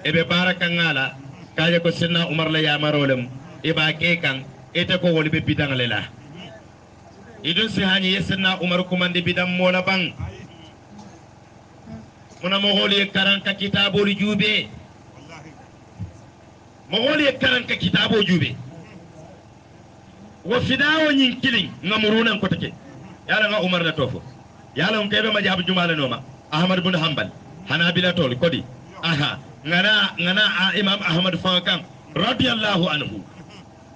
ebe baraka ngala kaje ko sedna umar le ya marolem e ba ke kan ete ko woli be bidangale la idun si hani sedna umar kumande bidam mola bang muna mogoli karan ka kitabo ri jube mogoli karan ka kitabo jube wa fidawo nyin kilin ngamurunan ko take yala nga umar na tofo yala on kebe majabu jumala noma ahmad ibn hanbal hanabila tol kodi aha ngana imam ahmad fankan radiyallahu anhu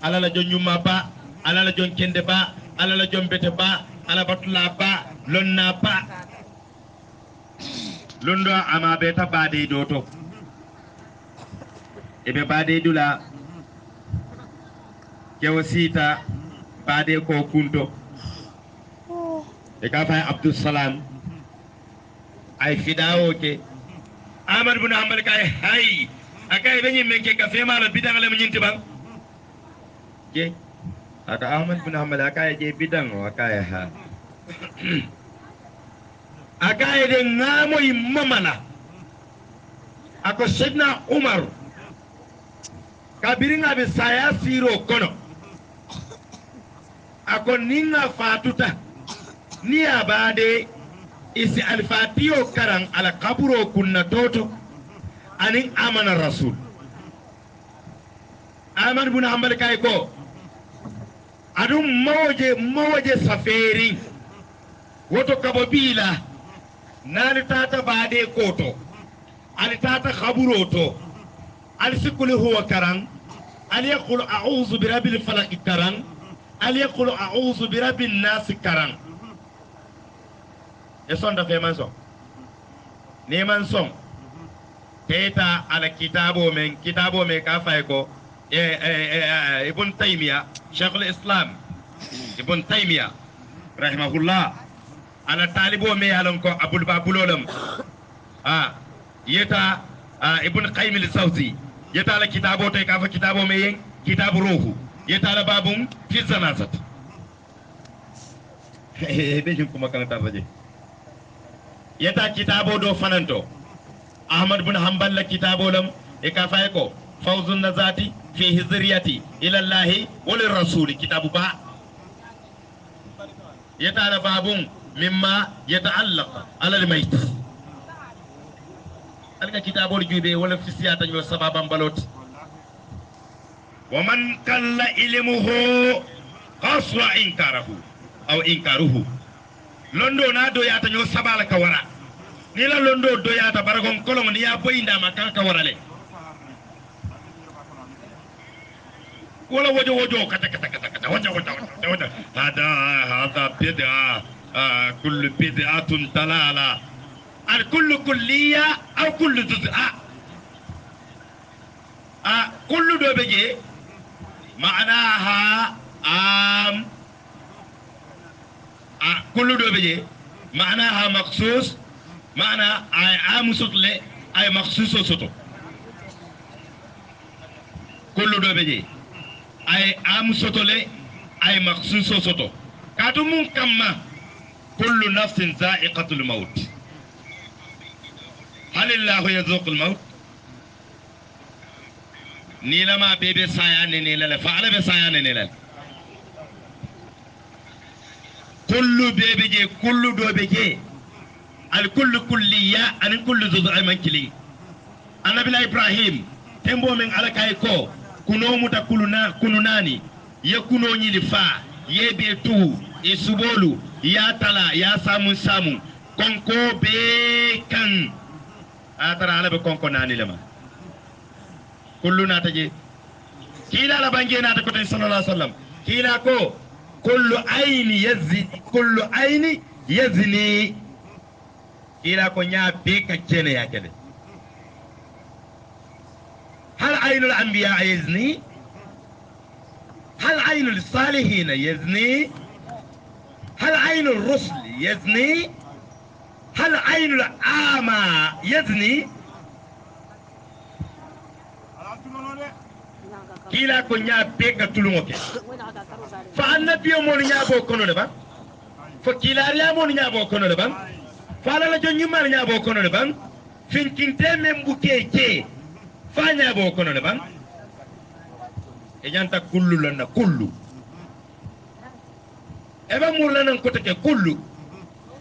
ala la jon nyuma ba ala la jon kende ba ala la jon bete ba ala batula ba lonna ba londo ama beta bade doto ebe bade dula kewsita bade ko kunto e ka fay abdul salam ay fidawo ke ahmad ibn hanbal kay hay akay be nyimen ke ka fe mala bidang le nyinti bang je aka ahmad ibn hanbal akay je bidang o akay ha akay de ngamo imamala ako sidna umar kabiringa be saya siro kono ako ninga fatuta ni abade isi alfatiyo karan ala kaburo kunna toto anin amana rasul Ahmad ibn Hanbal kay ko adum mawoje saferi woto kabo bila nani tata bade koto ali tata kaburo to ali sikuli huwa karan ali yaqulu a'udhu bi rabbil falaq karan ali yaqulu a'udhu bi rabbin nas karan e sonda fe man son ne man son teta ala kitabo men ka fay ko ibn taymiya shaykh al-islam ibn taymiya rahimahullah ala talibo me yalon ko abul babulolam yeta ibn qayyim al-sawzi yeta ala kitabo tay ka fa kitabo me yen kitabu ruhu yeta ala babum fi zanazat be jum kuma kan tarje yeta kitabo do fananto ahmad ibn hanbal la kitabo lam e ka fay ko fawzun nazati fi hizriyati ila allah wa lir rasul kitabu ba yeta ala babum mimma yata'allaq ala al-mayt alka kitabo jube wala fi siyata nyo sababan balot wa man kalla ilmuhu qaswa inkarahu aw inkaruhu londo na do yata nyo sabala ka wara ni la londo do yata baragon kolon ni ya boyinda makka ka warale wala wojo kata wajo hada bid'a kullu bid'atun dalala al kullu kulliya aw kullu juz'a kullu do beje ma'naha kullu do beje ma'naha makhsus ma'na ay am sotle ay makhsus soto kullu do beje ay am sotole ay makhsus soto kadu mun kamma kullu nafsin za'iqatul maut hal illahu yazuqul maut ni lama bebe sayane ne lala faala be sayane ne lala kullu bebe je kullu do beje al kullu kulliya an kullu juz'a man kili annabi ibrahim tembo men alakay ko kuno muta kununani ye kuno nyili fa ye be tu e subolu ya tala ya samu konko be kan atara ala be konko nani lema kullu nata je kila la bangi nata ko sallallahu alaihi wasallam kila ko kullu aini yazni kila ko nya be ka kene ya kede hal ainul anbiya yazni هل عين الصالحين يزني هل عين الرسل يزني هل عين الأعمى يزني kila ko nya be ka tulungo ke fa annabiyo mo nya bo kono le ba fo kila riya mo nya bo kono le ba fa la jo nyuma nya bo kono le ba finkinte men buke ke fa nya bo kono le ba e nyanta kullu lonna kullu e ba murla nan ko take kullu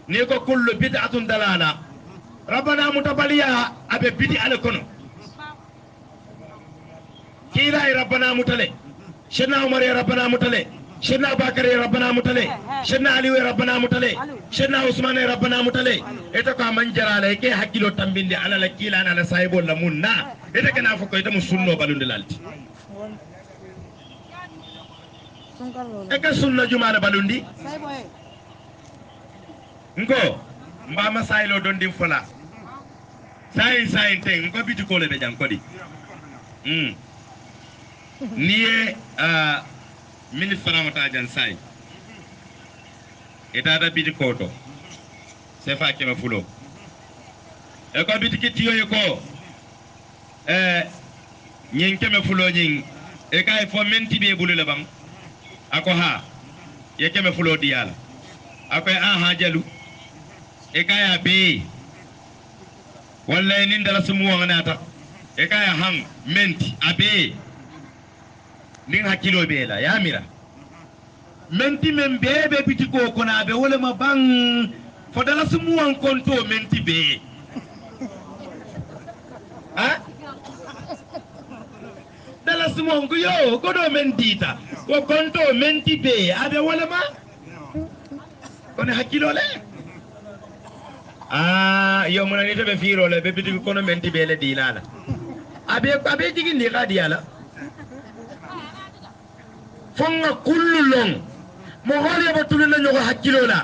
ni ko kullu bid'atun dalala rabbana mutabaliya abe bid'a le kono kila rabbana mutale shena umar ya rabbana mutale shena bakar ya rabbana mutale shena ali ya rabbana mutale shena usman ya rabbana mutale eto ka manjara la ke hakilo tambinde ala la kila na la sahibo la munna eto kana fako eto musunno balunde lalti eka sunna jumala balundi ngo mbama saylo don dim fola say ten ngo biti ko le be jam kodi niye ministre ramata jan say eta da biti ko to se fa kema fulo e ko biti kitiyo e ko nyin kema fulo nyin e kay fo menti be bulu le bang ako ha ye keme fulo diyala ako ha jalu e kaya be wallahi nin dala sumu wanata e kaya han menti abe nin hakilo be la ya mira menti men bebe bitiko kona be wala ma bang fo dala sumu wan konto menti be ha dala sumu ko yo ko do mentita ko konto menti be abe wala ma kono hakilo le yo mo nani to be firo le be biti kono menti be le dilala abe jigi ni gadiala fonga kullu long mo holi ba tuluna nyogo hakilo la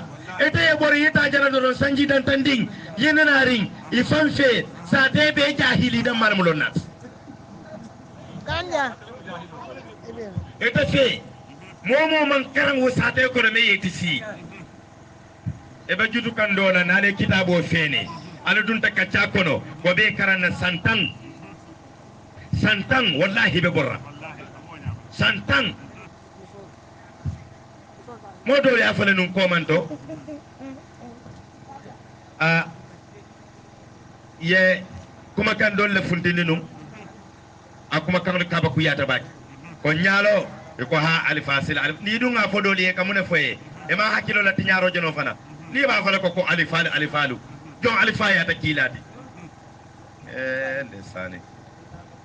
ete e bor yeta jala do sanji dan tanding yenana ring ifan fe sa de be jahili dan mar mulon nat kanja ete fe momo man karam wo sa te ko me yeti si e ba jutu kan dola na le kitabo fene ala dun ta kacca kono ko be karana santan wallahi be borra santan modo ya fale nun komanto ye kuma kan don le funtini nun akuma kan kaba ku yata baki ko nyalo e ko ha alifasil alif ni dunga fodoli e kamune foye e ma hakilo la tinyaro jono fana ni ba fala ko alifalu jon alifaya ta kilati ndesane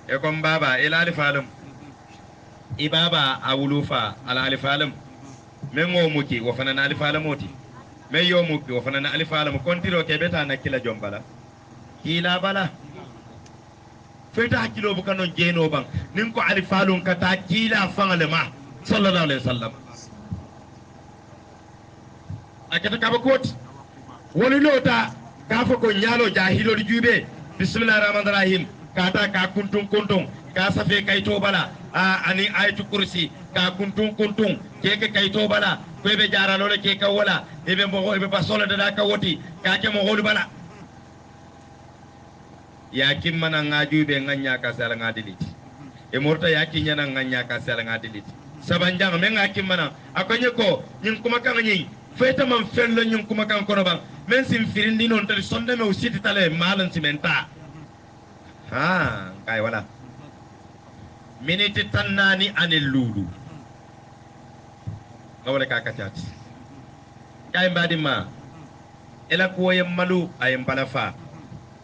e ko baba ila alifalum ibaba awulufa ala alifalum men ngo muki wo fana na alifalum moti men yo muki wo fana na alifalum kontiro ke beta na kila jombala kila bala feta hakilo bu kanon jeno bang nin ko alifalum kata kila fangale ma sallallahu alaihi wasallam akata kaba kot woni lota ka fa ko nyalo jahilo di jube bismillahir rahmanir rahim kata ka kuntum ka safe kay to bala ani ayatu kursi ka kuntum ke kay to bala ko be jara lole ke ka wala e be mo be basola da ka woti ka ke mo holu bala yakin mana ngajube nganya ka sala ngadiliti e morta yakin nyana nganya ka sala ngadiliti sabanjang men ngakin mana akonye ko nyin kuma kan nyin feta man fello nyum kuma kan kono bang men sim firindi non tali sonde me usiti tale malan simenta kay wala miniti tannani anil ludu ngawale ka katiati kay mbadi ma ela ko yem malu ayem balafa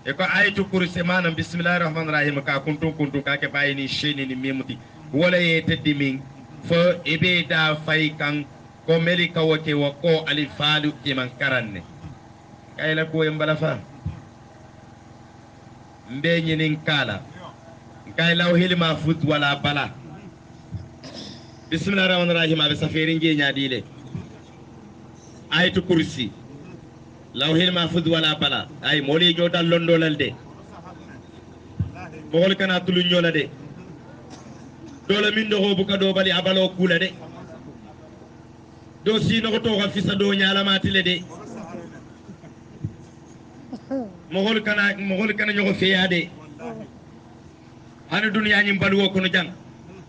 e ko ayatu kursi manam bismillahir rahmanir rahim ka kuntum ka ke bayini sheni ni memuti wala ye teddi min fo ebe da fay kan ko meli ka woke wako alifalu iman karanne kayla ko yambala fa mbe nyinin kala kayla hili mahfuz wala bala bismillahir rahmanir rahim abe safirin ge nyaadile ayatu kursi lawhil mahfuz wala bala ay moli jotal londolal de bol kana tulu nyola de dole min do hobu ka do bali abalo kula de do sino ko to fisa do nyala matile de mogol kana nyogo feya de hanu dunya nyim balu ko no jang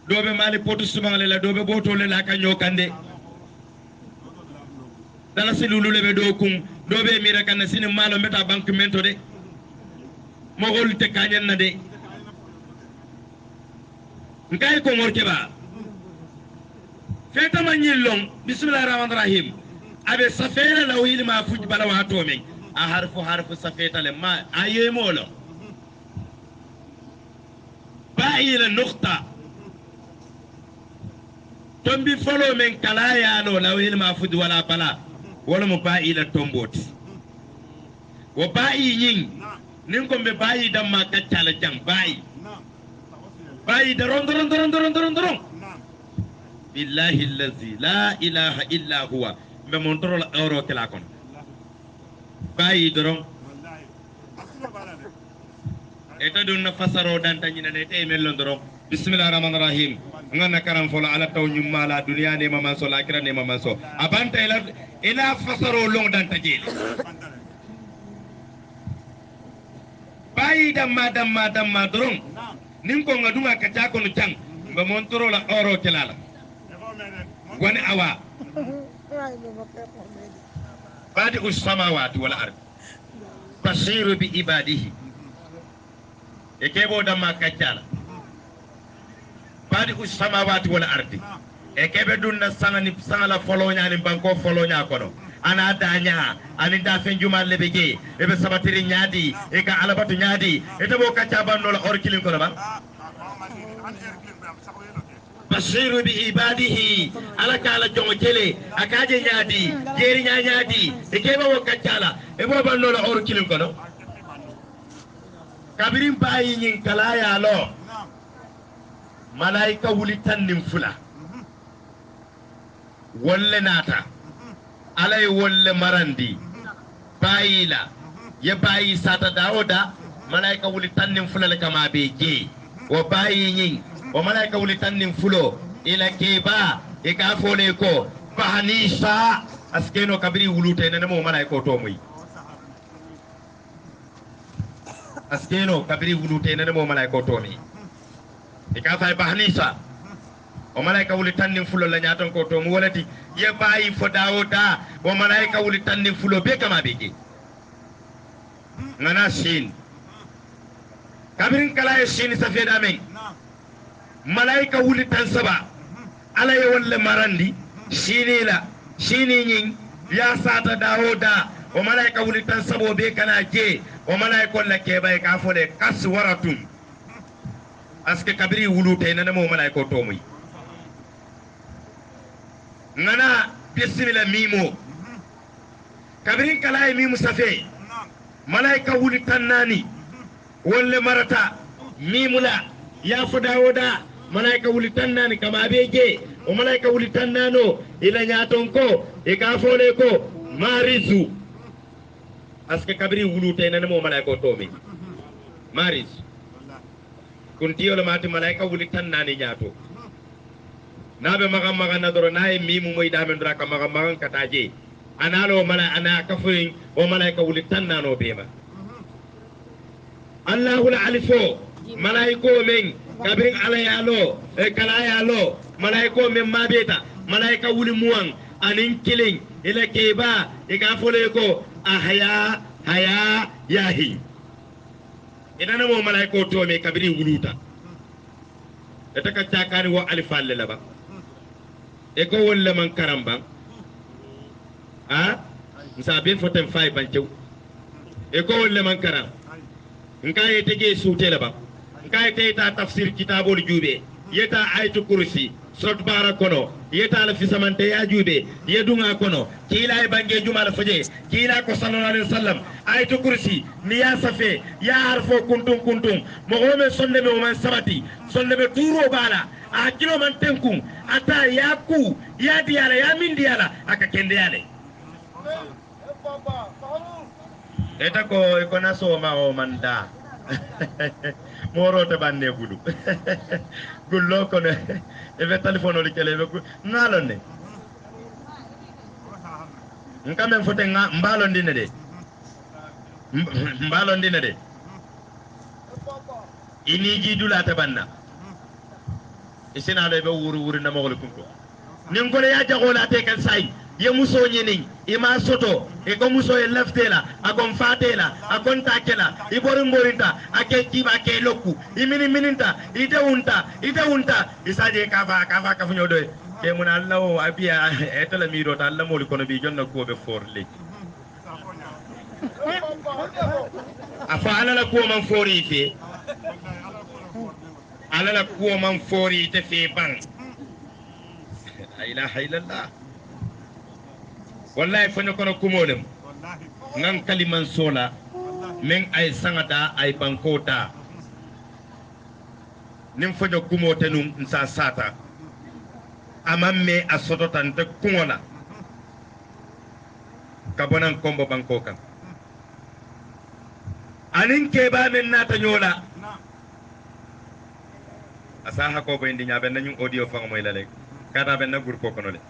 dobe mali potu sumangale la dobe botole la kanyo kande dala silulu lebe do kun dobe mira kan sinin malo meta bank mento de mo holte kanyen na de ngai ko ngorke ba feta manyillon bismillahir rahmanir rahim abe safera lawil ma fuj bala wa to men a harfu safeta le ma ayemolo ba ila nuqta tombi folo men kala ya no lawil ma fuj wala bala wala mo ba ila tomboti wo bayi nyin nin ko be bayi damma kaccala jang bayi doron billahi allazi la ilaha illa huwa be mon toro la euro kala kon bayi doron eta dun na fasaro dan tanyina ne tay mel doron bismillahir rahmanir rahim ngana karam fola ala taw nyum mala dunya ne mama so la kira ne mama so abanta ila fasaro long dan tajil bayi damma doron nin ko ngaduma ka ta ko no jang ba mon toro la euro kala wani awa badi ussamawati wal ard basiru bi ibadihi e kebo damma kaccala badi ussamawati wal ard e kebe dunna sangala folonya ni banko folonya kono ana danya ani da fen jumal lebe je e be sabatiri nyaadi e ka alabatu nyaadi e tabo kacca banno la orkilin kono ba basiru bi ibadihi ala kala jongo jele akaje nyaadi jeri nyaadi e keba wo kaccala e bo banno la orkilin kono kabirin bayi nyin kala ya lo malaika wuli tannim fula wolle nata alay wolle marandi bayila ya bayi sata dawoda malaika wuli tannim fula le kama be je wo bayi nyin o malaika wuli tannim fulo ila keba e ka fole ko bahanisa askeno kabiri wulute nene mo malaika to muy askeno kabiri wulute nene mo malaika to mi e ka fay bahanisa o malaika wuli tannin fulo la nyaton ko to mu wolati ye bayi fo dawoda o malaika wuli tannin fulo be kama be je ngana sin kabirin kala e sin sa feda men malaika wuli tan saba ala ye wolle marandi sinila sini nyin ya sata dawoda o malaika wuli tan sabo be kana je o malaika la ke bay ka fole kaswaratun aske kabiri wulute nana mo malaika to muy ngana bismillah mimo kabirin kala e mimu safe malaika wuli tannani wolle marata mimula ya fo dawoda malaika wuli tannani kama beje o malaika wuli tannano ila nyaton ko e ka fole ko marizu aske kabiri wulute nana mo malaika to mi marizu kun tiyo mati malaika wuli tannani nyato nabe maga nadoro nay mimu moy damen dra ka maga kataje analo mala ana kafurin o malaika wuli tannano bema Allahul alifo malaiko men kabirin alayalo e kalayalo malaiko men mabeta malaika wuli muwan anin kilin ila keba e ka fole ko ahya haya yahi inana mo malaiko to me kabirin wuluta etaka takani wo alifalle laba e ko wolle man karamba msa bin foten fay bancew e ko wolle man karam nkaye tege suutele ba nkaye teyta tafsir kitabol juube yeta aytu kursi sot bara kono yeta la fisamante ya juube yedunga kono kila e bange jumal faje kila ko sallallahu alaihi wasallam aytu kursi ni ya safe ya harfo kuntum mo home sonde me o man sabati sonde be turo bala a kilo man tenkum ata yaku ya diala ya min diala aka kende yale eta ko e kona so ma o manda moro to bande bulu gullo ko ne e be telephone li kele be ngalon ne ngam fote mbalon dine de mbalon dine de ini ji dula ta banna isina do be wuri na mogol kunto nin gole ya jagola te kan sai ye muso nyini ima soto e ko muso e leftela akon fatela akon takela i borin borinta ake kiba ke lokku i mininta ite unta isaje kafa ka funyo do ke mun Allah o abiya etala miro ta Allah moli kono bi jonna ko be forle afa ala ko man fori fe ala ko man fori te fe ban la ilaha illallah wallahi fanyo kono kumolem ngan kaliman sola men ay sangata ay bankota nim fanyo kumote num nsa sata amamme asoto tante kumola kabonan kombo banko kan anin keba men nata nyola asaha ko bo indi nyabe nañu audio fango moy lale kada ben na gurko kono le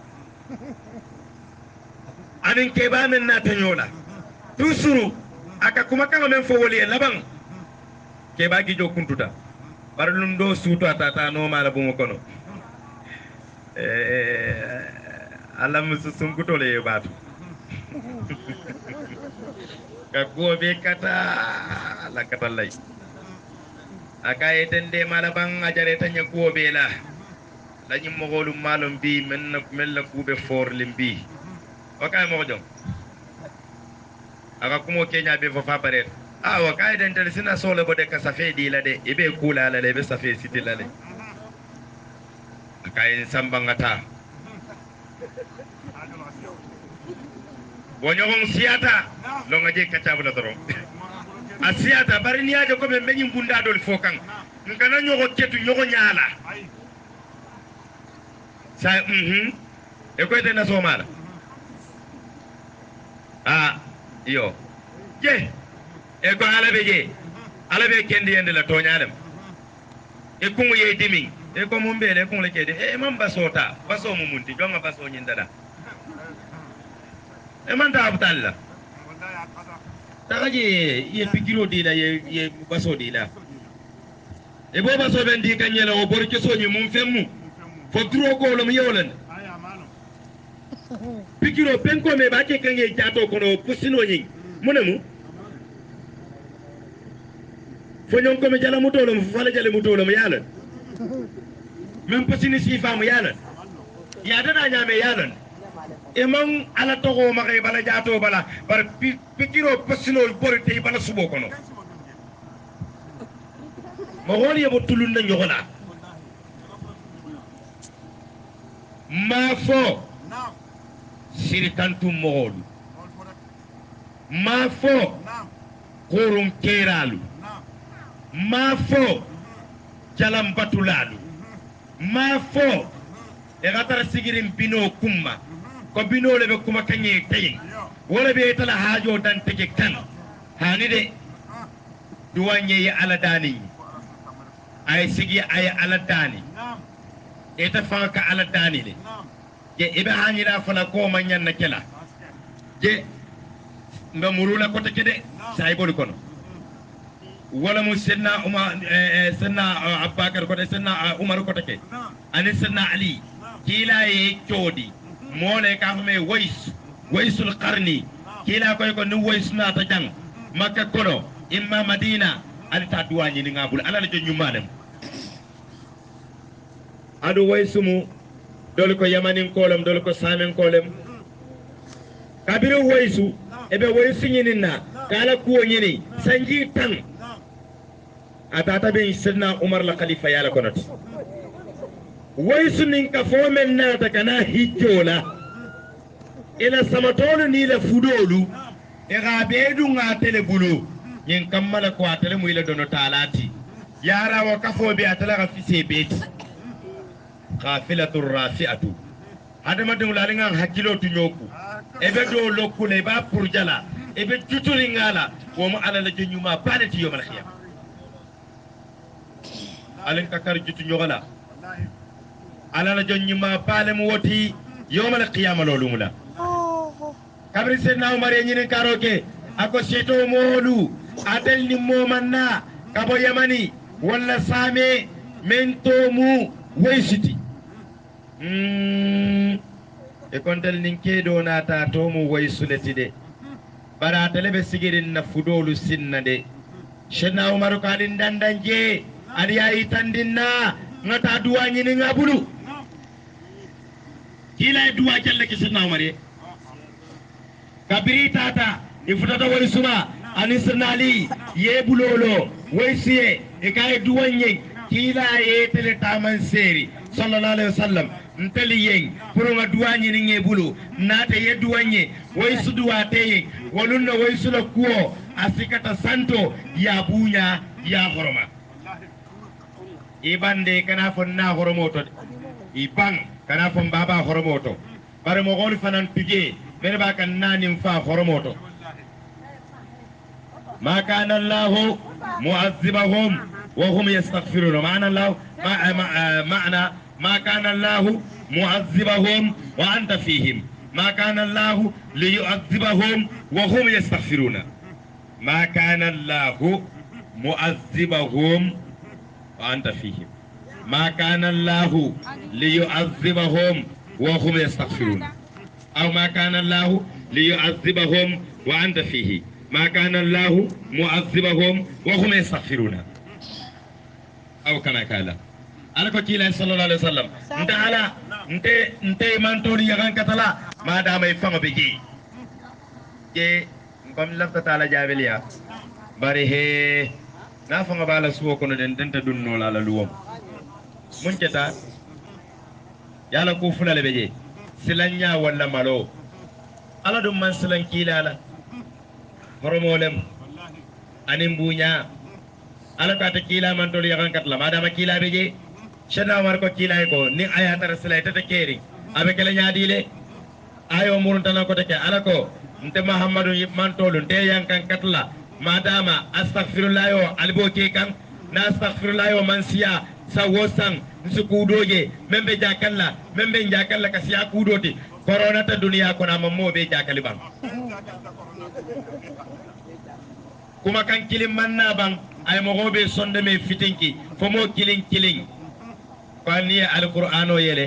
anin keba men nata nyola tusuru aka kuma kan men fo woli laban keba gi jo kuntuta bar lum do suto atata no mala bu mo kono Allah musu sunkuto le batu ka gobe kata la kata lay aka etende mala bang ajare tanya gobe la lañu mogolu malum bi men la kube for limbi wakay mo jom aka kumo kenya be fo fa bare wakay den tel sina solo bode ka safe di la de ibe kula la le be safe siti la le akay sambangata bonyogon siata lo ngaje kacabula doro asiata bari ni ajo ko be meñi bunda dol fokan ngana nyogo ketu nyogo nyaala sa e ko de na somala yo je e ko alabe kendi yende la toñalem e kungu ye dimi e ko mum be le kungu le kede e man basota baso mum munti jonga baso nyindada e man ta abdalla tagaje ye pikiro dila ye baso dila e bo baso ben di kanyela o bor ke soñi mum femmu fo duro ko lo mi yolen pikiro penko me ba ke kanye jato ko no pusino nyi munemu fo nyon ko me jala mutolo mo fala jale mutolo mo yalan même pusini si famu yalan ya dana nyame yalan emang ala togo makay bala jato bala bar pikiro pusino borite bala subo kono mo woni yebo tulun na nyogola ma fo sirikantu mogolu ma fo korum keralu ma fo jalam batulalu ma fo e gatara sigirin bino kumma ko bino lebe kuma kanye tayin wala be tala hajo dan tege kan hani de duwanye ya aladani ay sigi ay aladani eta fanka aladani le je ibe hanira fala ko manyan na kela je nga murula ko take de say bol kono wala mu senna senna abakar ko de senna umar ko take ani senna ali kila ye chodi mole ka me waisul qarni kila koy ko nu waisna ta jang makka kono imma madina alta duwani ni ngabul ala la jonyu madam adu waisumu dol ko yamanin kolom dol ko samen kolem kabiru waisu ebe waisu nyinina kala kuwo nyini sanji tan atata be sidna umar la khalifa yala konot waisu nin ka fomen nata kana hijjola ila samatolu ni la fudolu e ga bedu ngatele bulu nyin kammala ko atele mu ila dono talati yara wa kafo be atala ga fise beti qafilatur rafi'atu hadama dum la nga hakilo tu nyoku ebe do lokule ba purjala ebe tuturi ngala wo mu ala la jonyuma balati yomal khiyam alen kakar jutu nyogala ala la jonyuma balem woti yomal khiyam lolumula kabri sedna umar nyini karoke ako seto molu atel ni momanna kabo yamani wala same mento mu waysiti e kontel nin keeɗo naata to mo waysuleti de bara tele ɓe sigirin na fudolu sinna de Cheikh Umaru kanin dandan je aɗa yayi tandinna ngata duwañini ngabulu kila e duwa jallake Cheikh Umar ye kabiri tata e futata waysuma ani sirnali ye bulolo waysiye e kaye duwañeng kila ye tele taman seri sallallahu alaihi wasallam ntali yeng pour nga duwañi ni nge bulu nata ye duwañe way su duwate yeng walunna way su la kuo asikata santo ya buña ya horoma ibande kana fon na horomoto ibang kana fon baba horomoto bare mo gol fanan tuje bere ba kan nanim fa horomoto ma kana allah mu'azzibahum wa hum yastaghfirun ma'ana allah ma'ana ما كان الله معذبهم وأنت فيهم ما كان الله ليعذبهم وهم يستغفرون ما كان الله معذبهم وأنت فيهم ما كان الله ليعذبهم وهم يستغفرون أو ما كان الله ليعذبهم وأنت فيه ما كان الله معذبهم وهم يستغفرون أو كما قال ala ko kila sallallahu alaihi wasallam nta ala nte mantori yagan katala ma da may fama be ji je ngam lafta taala jabeliya bari he na fanga bala suwo kono den denta dunno la luwom mun keta yala ko fulale be je silanya walla malo ala dum man silan kila la horomolem anim bunya ala ka ta kila mantori yagan katala ma da ma kila be je Cheikh Umar ko kilay ko ni ayata rasulay tata keri abe kala nyaadile ayo muruntana ko teke ala ko nte Muhammadu mantolu nte yankan katla madama astaghfirullah yo albo ke kan na astaghfirullah yo mansiya sa wosan nsukudoje membe jakalla membe jakalla kasiya kudoti corona ta duniya ko na mammo be jakali bang kuma kan kilim manna bang ay mo gobe sonde me fitinki fomo kiling fani alqur'ano yele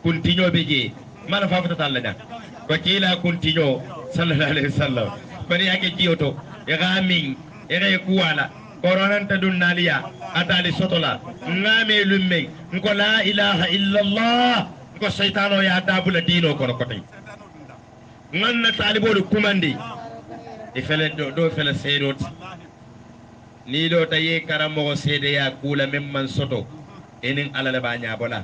kuntinyo beje mana fafata tallada wakila kuntinyo sallallahu alaihi wasallam bani yake jiyoto e gamin e re kuwala koronan ta dunnaliya atali sotola ngame lumme ko la ilaha illa allah ko shaytano ya dabula dino kono kotay nganna talibodu kumandi e fele do fele seedot ni do taye karamo seede ya kula memman soto enen alala ba nyabola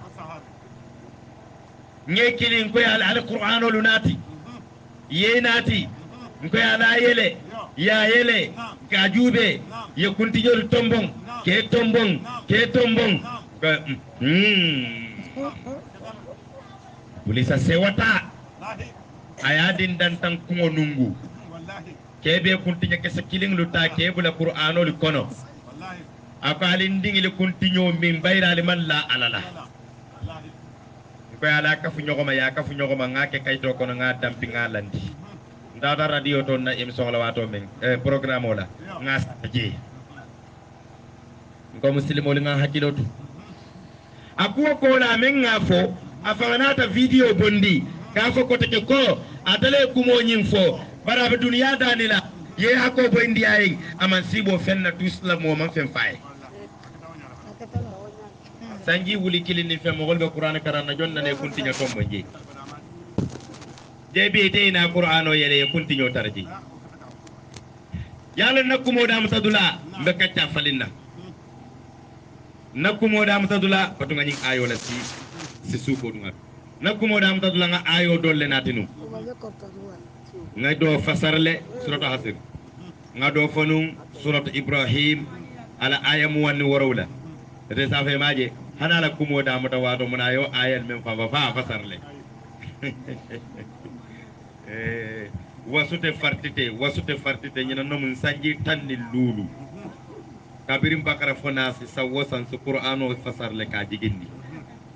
ngekili ko ya alqur'ano lunati yenati ko ya la yele ya yele ka jube ye kuntijol tombong ke tombong bulisa sewata ayadin dan tan ko nungu kebe kuntinya ke sakiling luta ke bula qur'ano li kono akalin dingile kuntinyo min bayrali man la alala ko ala ka fu nyogoma ya ka fu nyogoma ngake kayto kono nga dampi ngalandi ndada radio to na emission la wato men programme wala ngas je ko muslimo li nga hakilotu akuwa ko la men ngafo afanata video bondi ka fo ko teke ko atale kumo nyimfo bara be duniya danila ye hako bo indiayi aman sibo fenna tusla mo man fen fay sanji wuli kilini fe mo golbe qur'an karana jonna ne kuntinya tombo je be deena qur'ano yele kuntinyo tarji yalla nakumo dam tadula be kacca falinna nakumo dam tadula patu ngani ayo la si suko dunga nakumo dam tadula nga ayo dolle natinu nga do fasarle surat hasir nga do fanum surat ibrahim ala ayamu wan warawla de sa fe maje hana la kumo da mata wato muna yo ayal men fa fasarle wasute fartite nyina no mun sanji tanni lulu kabirim bakara fonasi sa wosan su qur'ano fasarle ka jigindi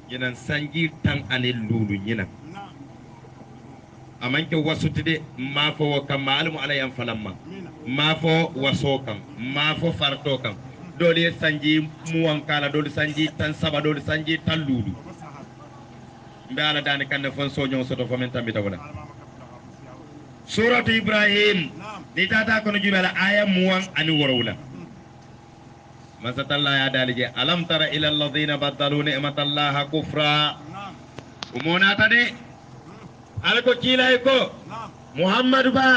nyina sanji tan anil lulu nyina amanke wasutide mafo kam maalum alayam falamma mafo waso kam mafo farto kam doli sanji muwan kala doli sanji tan saba doli sanji tan lulu mbe ala dani kanne fon soñon soto fo men tambita wala suratu ibrahim ni tata kono jumela aya muwan ani worowula masatalla ya dalije alam tara ila alladhina badalu ni'matallahi kufra umona tade alko kilay ko muhammadu ba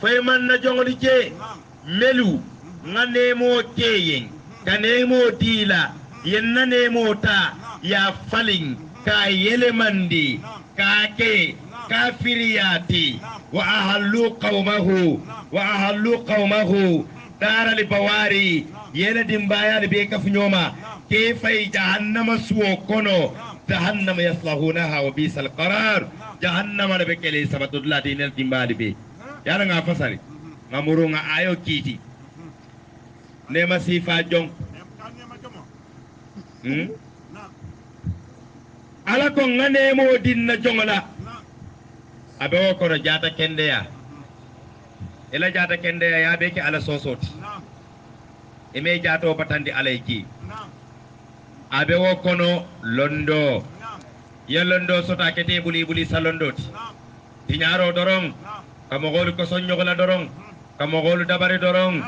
fay man na jongoli je melu nganemo keyen kanemo dila yennanemo ta ya falin ka yelemandi ka ke kafiriyati wa ahallu qawmahu daral bawari yela dimbaya be kafnyoma ke fay jahannama suwo kono jahannama yaslahunaha wa bisal qarar jahannama be kele sabatullah dinal dimbali be yala nga fasari ngamuru nga ayo kiti nema sifa jong ala ko ngane mo dinna jongola abe wo kono jata kende ya ela jata kende ya be ke ala sosoti eme jato batandi alayki abe wo kono londo ya londo sota kete buli salondoti tinyaro dorong kamogolu ko sonyogola dorong kamogolu dabare dorong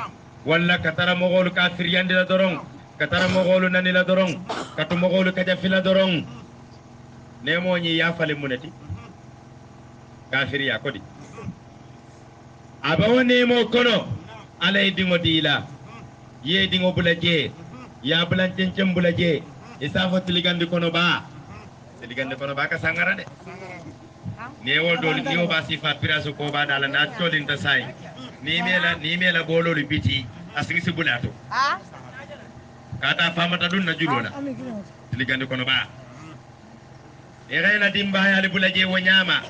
walla katara mogolu kafir yandi la dorong katara mogolu nani la dorong katu mogolu kajafila dorong nemo nyi ya fale munati kafir ya kodi abawo nemo kono alay dingo dila ye dingo bulaje ya bulan cencem bulaje isafo tiligandi kono ba ka sangara de newo doli niwo ba sifa piraso ko ba dala na tolin ta sai ni mela bolo biti asigi si bulato kata famata dun na julola tiligandi kono ba erena dimba ya bulaje wonyama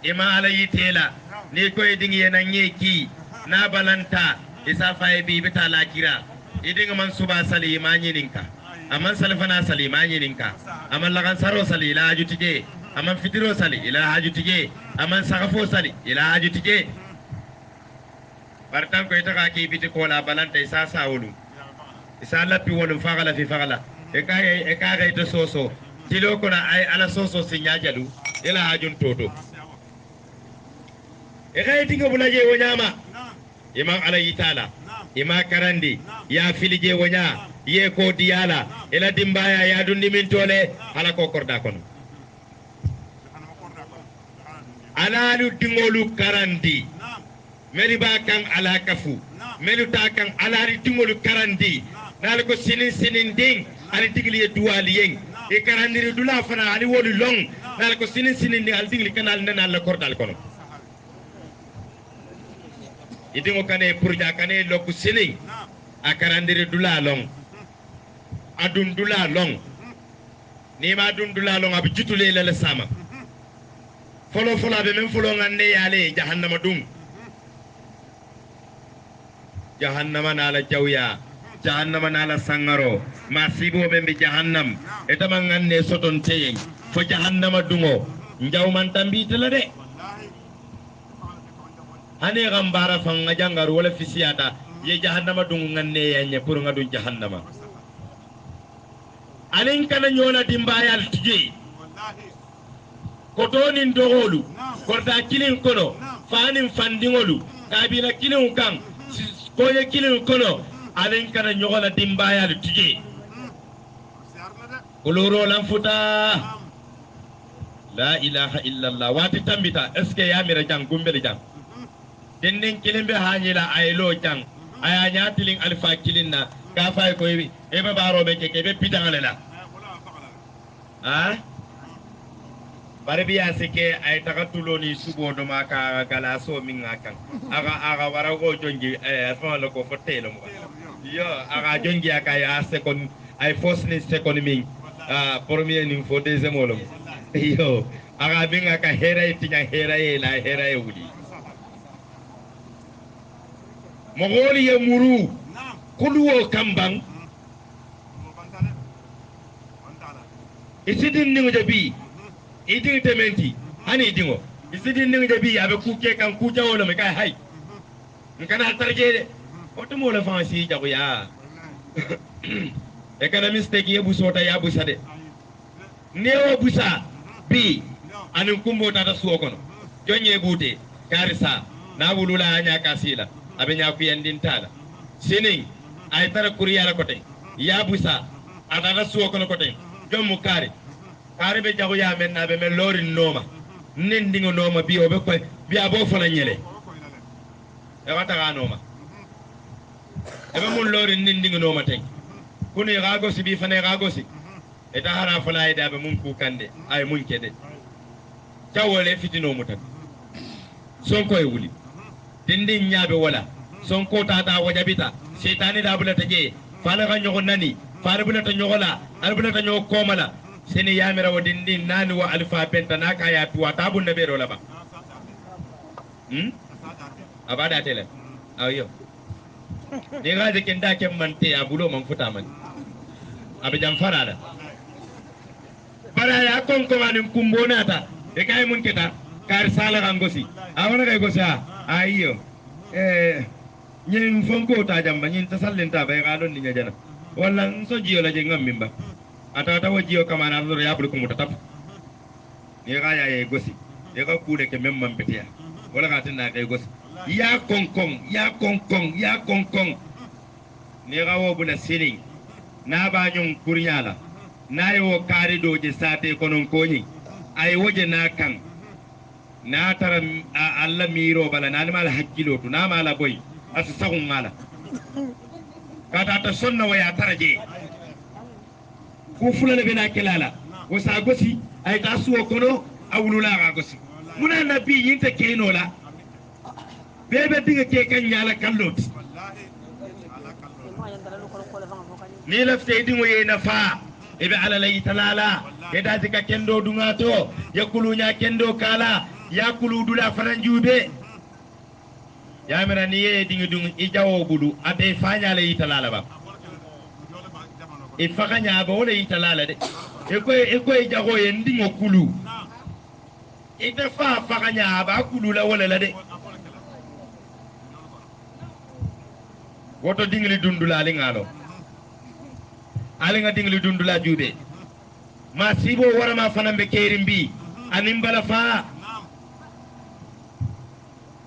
ima ala yitela ni koy dingi yana nyeki na balanta isa fay bi bita la kira idinga man suba sali ma nyininka aman salfana sali ma nyininka aman lagan saro sali la ajutije aman fitiro sali ila hajutije aman sagafo sali ila hajutije bartan ko itaka ki biti ko la balanta isa sawulu isa lapi wolu fagala fi fagala e kaga ito soso tilo ko na ay ala soso sinyajalu ila hajun toto e kay tinga bulaje wonyama imam alayhi taala ima karandi ya filije wonya ye ko diyala ila dimbaya ya dundi min tole hala ko korda kono alalu dingolu karandi meli ba kan ala kafu melu ta kan alari dingolu karandi dal ko sinin ding ali digli duwali yeng e karandiri dula fana ali wolu long dal ko sinin ding al digli kanal nana la kordal kono idingo kane purja kane lokku sinin a karandiri dula long adun dula long ni ma dun dula long ab jutule la sama folo be men folo ngande yale jahannama dum jahannama nala jawya jahannama nala sangaro masibo be jahannam etama ngande soton teyen fo jahannama dungo njaw man tambitela de hane gambara fanga jangar wala fisiyata ye jahannama dungo ngande yanye pour ngadu jahannama alen kana nyona dimbayal tije kotonin dogolu korta kilin kono fanin fandingolu kabila kilin kan koye kilin kono alen kana nyogola dimbayal tije kuluro lan futa la ilaha illallah wati tambita eske ya mira jang gumbel jang denden kilin be hanyila aylo jang aya nyatilin alfa kilin na ka fay ko e be baro be ke be pitangale la ha barabiya sike ay takatulo ni subo do maka galaso min ngakan aga wara go jongi fa la ko fotelo mo yo aga jongi aka ya second ay first ni second min premier ni fo deuxième wolom yo aga bin aka hera tinya hera e wuli mogoli ye muru kuluwo kambang isidin ni jabi idin tementi hani dingo isidin ni jabi abe kuke kan kuja wala me kai hay ngana tarje de oto mo la fansi jago ya e kana mistake ye busota ya busade newo busa bi anin kumbo tata suwo kono jonye bute karisa na wulula anya kasila abe nya ku yandin tala sinin ay tara kuriyala kote ya busa atata suwo kono kote jommu kari be jago ya men na be men lori noma nindingo noma bi obe ko bi abo fola nyele e wata ga noma e be mun lori nindingo noma ten kuni gago si bi fane gago si e ta hara fola e da be mun ku kande ay mun kede tawole fitino mutan sonko e wuli dindin nyaabe wala sonko tata wajabita shaytani da bulata je fala ga nyogo nani fala bulata nyogola al bulata nyogo komala seni yamira wo dindin nani wa alfa benta naka ya tuwa tabun na bero laba abada tele ayo ni gaje kenda kem mante abulo man futa man abe jam farala bara ya kon ko manim kumbonata e kay mun keta kar sala kan gosi awona kay gosi ayo nyin fonko ta jamba nyin tasallenta bay galon ni nyajana walla so jiyo la je ngam atata wajiyo kama na nuru yabulu ko mutatap ni ga ya gosi e ga kude ke memman betiya wala ga tinna kay gosi ya konkon ni ga wo bula sinin na ba nyun kuryala na yo kari doje sate konon konyi ay woje na kan na tara Allah miro bala na mal hakkilo to na mala boy asu sagun mala kata ta sonna waya taraje ko fulana bena kelala wo sa gosi ay ta suwo kono awulula ga gosi muna nabi yinta kenola bebe dinga ke kan yala kallot ni lafte dingo ye nafa ebe ala lay talala e dati ka kendo dungato yakulu nya kendo kala yakulu dula faranjube ya mera ni ye dinga dung ijawo bulu ate fanya lay talala ba e fakanya ba wala italala de e ko e jago ye ndingo kulu e te fa fakanya ba kulu la wala la de woto dingli dundula lingalo alinga dingli dundula jube ma sibo wara ma fanambe kerimbi animbala fa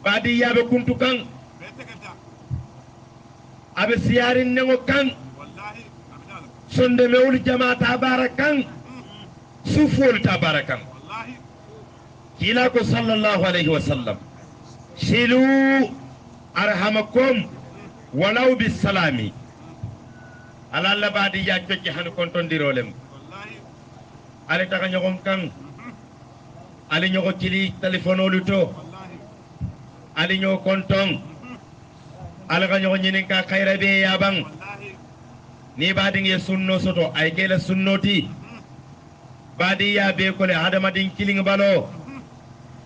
badi yabe kuntu kan abe siyarin nengo kan sonde mewul jamaata barakan suful tabarakan kila ko sallallahu alaihi wasallam shilu arhamakum walau bisalami ala la badi ya ci han konton dirolem ale taka ñogom kan ale ñogo cili telephone luto ale ñoo konton ale ga ñogo ñinin ka khayra be yabang ni badi ngi sunno soto ay kela sunnoti badi ya be ko le adama din kiling balo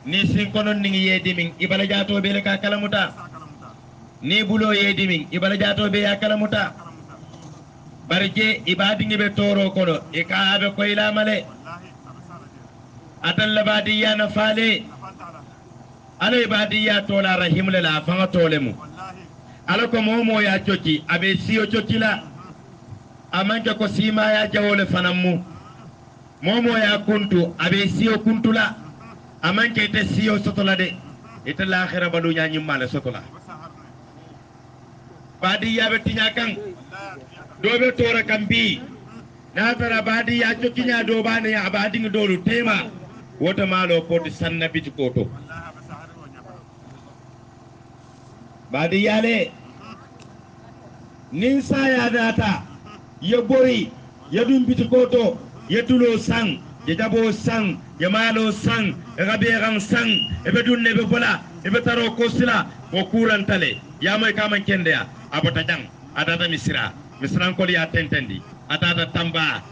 ni sin konon ni yedi min ibala jato be le ka kalamuta ni bulo yedi min ibala jato be ya kalamuta barje ibadi ngi be toro kono e ka be ko ila male atalla badi ya na fale ala ibadi ya tola rahimul la fanga tolemu ala ko momo ya coci abe siyo coci la amanke ko sima ya jawole fanammu momo ya kuntu abe siyo kuntula amanke te siyo sotola de ite l'akhira balu nya nyimale sotola badi ya be tinya kan dobe tora kambi na tara badi ya cokinya do bane ya badi ngdolu tema wota malo poti sanna biti koto badi yale nin saya data ye bori ye dum biti koto ye tulo sang ye jabo sang ye malo sang e gabe ran sang e be dunne be bola e be taro ko sila ko kurantale ya moy kaman kende ya abota jang adata misran ko ya tentendi atata tamba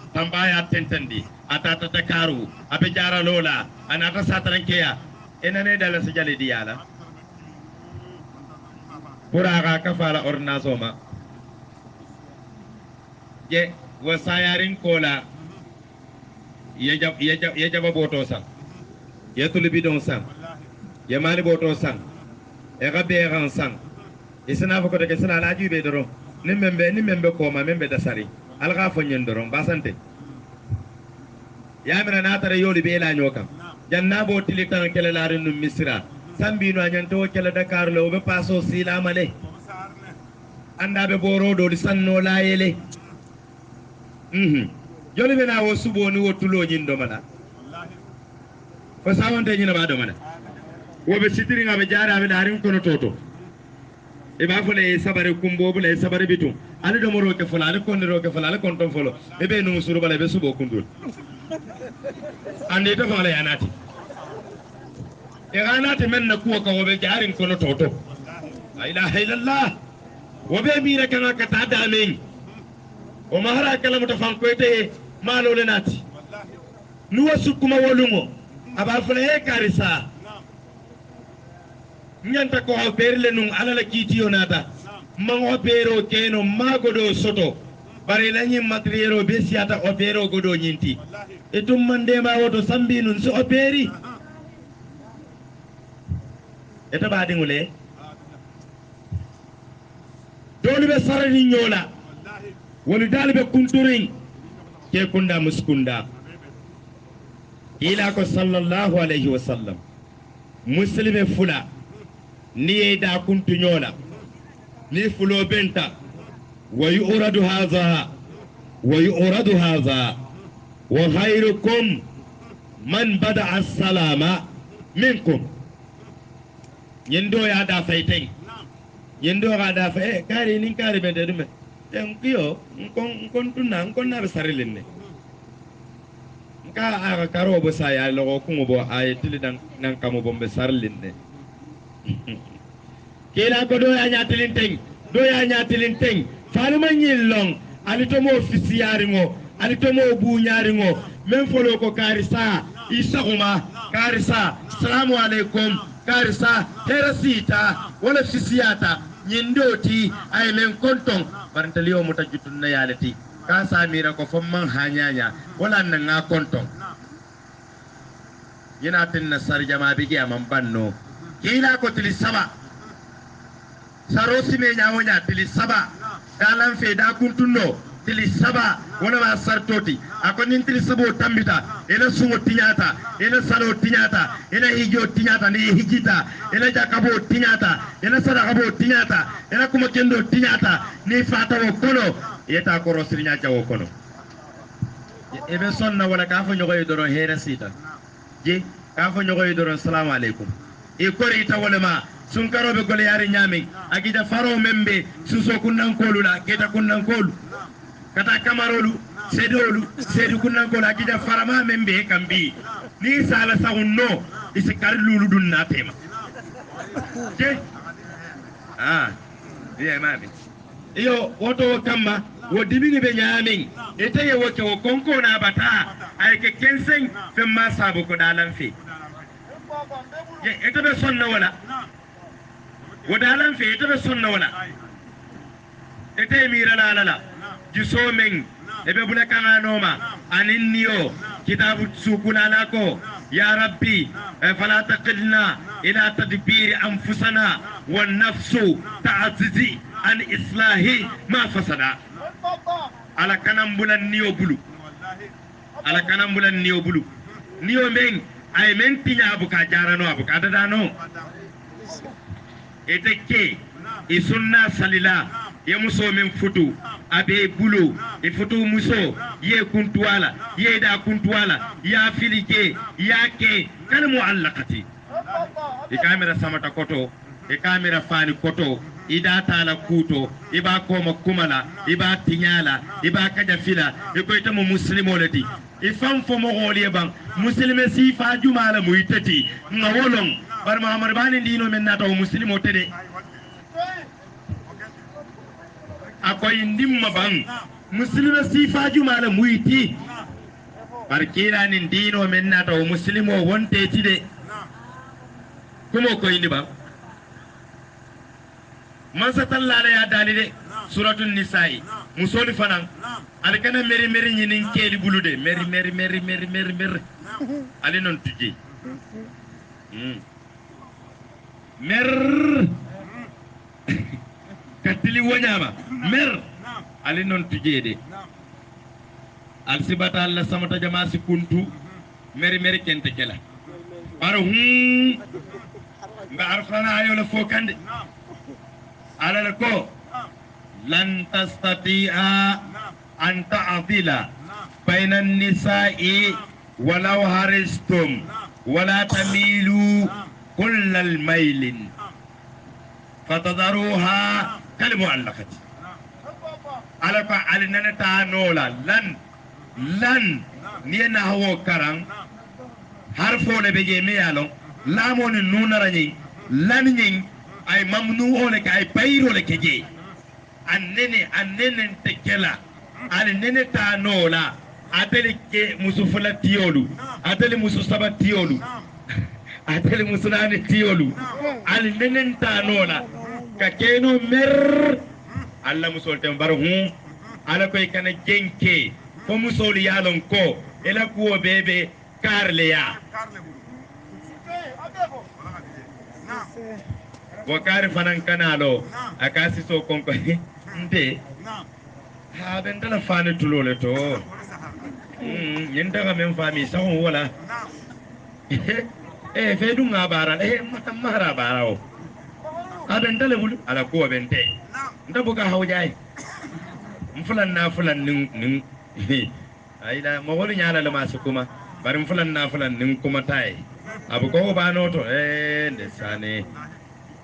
ya tentendi atata Dakaru abe jara lola anata satrankeya enane dala se jale diyala pura ka fala ornasoma je wasayarin kola ye jaba boto sang ye tulibi don sang ye mali boto sang e gabe ran sang isna fako de kesna la jube doro ni membe ko ma membe dasari alga fo nyendoron basante yamira natare yoli be la nyokam janna bo tilitan kele laare num misra sambi no nyanto kele dakar lo be paso sila male anda be boro do di sanno layele joli be na wo subo ni wotulo nyindo mala ko sawante nyina ba do mala wo be sitiri ngabe jaara be darin kono toto e ba fole sabare kumbo bule sabare bitum ali do moro ke fola ali konne ro ke fola ali konton folo e be no suru bala be subo kundul ande to fala yanati e ganati men na kuwa ka wo be jaarin kono toto la ilaha illallah wo be mira kana ka ta da men o mahara kala muta fan ko ite malo le nati nuwa sukuma wolungo aba fole e karisa nyanta ko berle nun alala kitiyo nata mango bero keno magodo soto bare lañi materiero be siata o bero godo nyinti e tum mande ma woto sambi nun so o beri e to baadi ngule doli be sarani nyola woni dalbe kunturin ke kunda muskunda ila ko sallallahu alaihi wasallam muslime fula ni da kuntu nyola ni fulo benta wa yuradu hadha wa khairukum man bada as-salama minkum yendo ya da faiten yendo ga da fa kare nin kare benta dum en kiyo kon tunna kon na sarilenne ka aga karo bo sa ya logo kungo bo ay tili nan kamo bombe sarilenne kila ko do ya nyatilin teng faluma nyillong alito mo fisiyari ngo alito mo buñari ngo men folo ko karisa isaguma karisa assalamu alaikum karisa terasita wala fisiyata nyindoti ay men konton barantaliyo mutajutun na yalati ka samira ko fomman hanyanya wala nan nga konton yana tinna sarjama bigi amam banno kila ko tili saba sarosi me nyawonya tili saba dalan fe da kuntunno tili saba wona ma sartoti akonin tili sabo tambita ena sumo tinyata ena salo tinyata ena hijo tinyata ni hijita ena jakabo tinyata ena sadakabo tinyata ena kuma kendo tinyata ni fata wo kono yeta ko rosrinya jawo kono ebe sonna wala ka fa nyogoy doro hera sita je ka fa nyogoy doro assalamu alaikum e kori ta wala ma sun karobe gole yari nyami agida faro membe suso kunnan kolula keta kunnan kolu kata kamarolu sedu kunnan kolu agida farama membe kambi ni sala sawunno isi karlulu dunna tema je ye mami iyo woto kamma wo dibini be nyami ete wo ke wo konko na bata ay ke kensen femma sabu ko dalan fi ye ete be sonna wala wadalan fe ete be sonna wala ete mira la jiso men ebe bula kana noma aninniyo kitabu sukuna lako ya rabbi fala taqilna ila tadbir anfusana wan nafsu ta'zizi an islahi ma fasada ala kanam bulan niyo bulu niyo men ay men tinya abuka jarano abuka dadano eteke isunna salila ye muso min futu abe bulo e futu muso ye kuntuala ye da kuntuala ya filike ya ke kan muallaqati e kamera samata koto e kamera fani koto ida tala kuto iba koma kumala iba tinyala iba kaja fila e ko itamo muslimo lati e fam fo mo holi ban muslime si fa jumala muitati ngawolon bar Muhammad bani dino men nata o muslimo tede akoy ndimma ban muslime si fa jumala muiti bar kirani dino men nata o muslimo wonte tide kumo ko indi ba man satallala ya dalide suratul nisa'i musoli fanan alkana meri nyinin keli bulude meri ali non tujji mer katili wanyama mer ali non tujede al sibata alla samata jamasi kuntu meri kente kela bar ba arfana ayo la fokande ala ko lan tastati'a an ta'dila bayna an-nisa'i walau haristum wala tamilu kullal mailin fatadharuha kalmu'allaqati ala fa alinana ta nola lan ni na hawo karang harfo le beje me yalon lamo ni nunara ni lan ni ay mamnu ole kay payro le keje annene tekela alinene ta nola ateli ke musufula tiolu ateli musu saba tiolu ateli musulani tiolu alinene ta nola ka keno mer alla musol tem bar ala koy kana jenke fo musol yalon ko ela kuwo bebe karle ya wakari fanan kanalo akasi so konko nde ha ben dala fane tulole to yenda ga men fami sawo wala fe dunga bara mara bara o aben dala bulu ala ko bente ndabo ga hawjaay fulan nin ayda mo wolu nyaala la masu kuma bari fulan nin kuma tay abu ko ba noto nde sane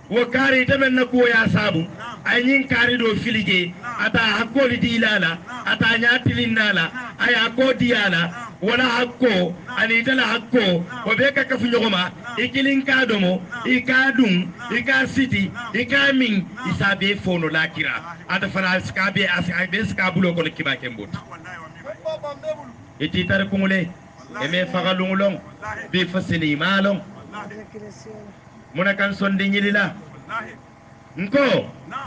wo kari tamen na ko ya sabu ay nyin kari do filige ata hakoli dilala ata nyatilin nala ay akodi yala wala hakko ani dala hakko o be ka kafu nyogoma ikilin ka domo ikadum ikasiti ikamin isabe fono lakira ata fara skabe asabe skabulo ko kiba kembot iti tar kumule eme fagalungulong bi fasini malong muna kan sonde nyilila nko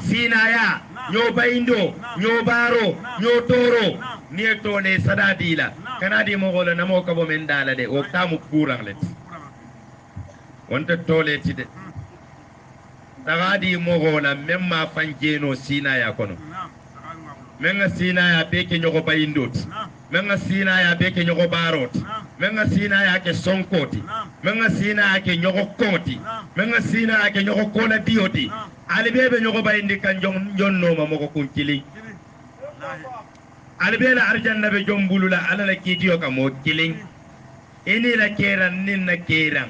sinaya nyo baindo nyo baro nyo toro nieto ne sadadila kanadi mo gola namo kabo men dala de o tamu kurang let wonta toleti de tagadi mo gola memma fanjeno sinaya kono menga sinaya beke nyoko baindot menga sinaya beke nyoko barot menga sinaya ke sonkoti menga sinaya ke nyoko koti menga sinaya ke nyoko kola dioti ali bebe nyoko baindi kan jonno ma moko kunkili ali bela arjanna be jombulula ala la kitiyo ka mo killing ini la keran nin na keran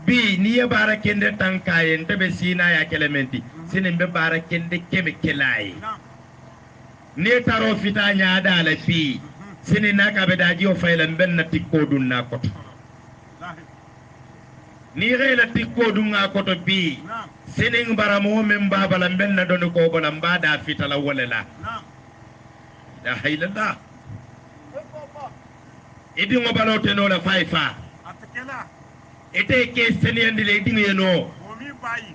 bi niya bara kende tankayen tabe sinaya kelementi sinin be bara kende kebe kelai ne taro fita nyaada la fi sini naka be daji o faylan benna tikko dun na koto ni rela tikko dun na koto bi sini ngara mo men babala benna don ko bola mbada fita la wala la la haylalla idi ngo balote no la faifa atakela ete ke seni andi le dingi no o mi bayi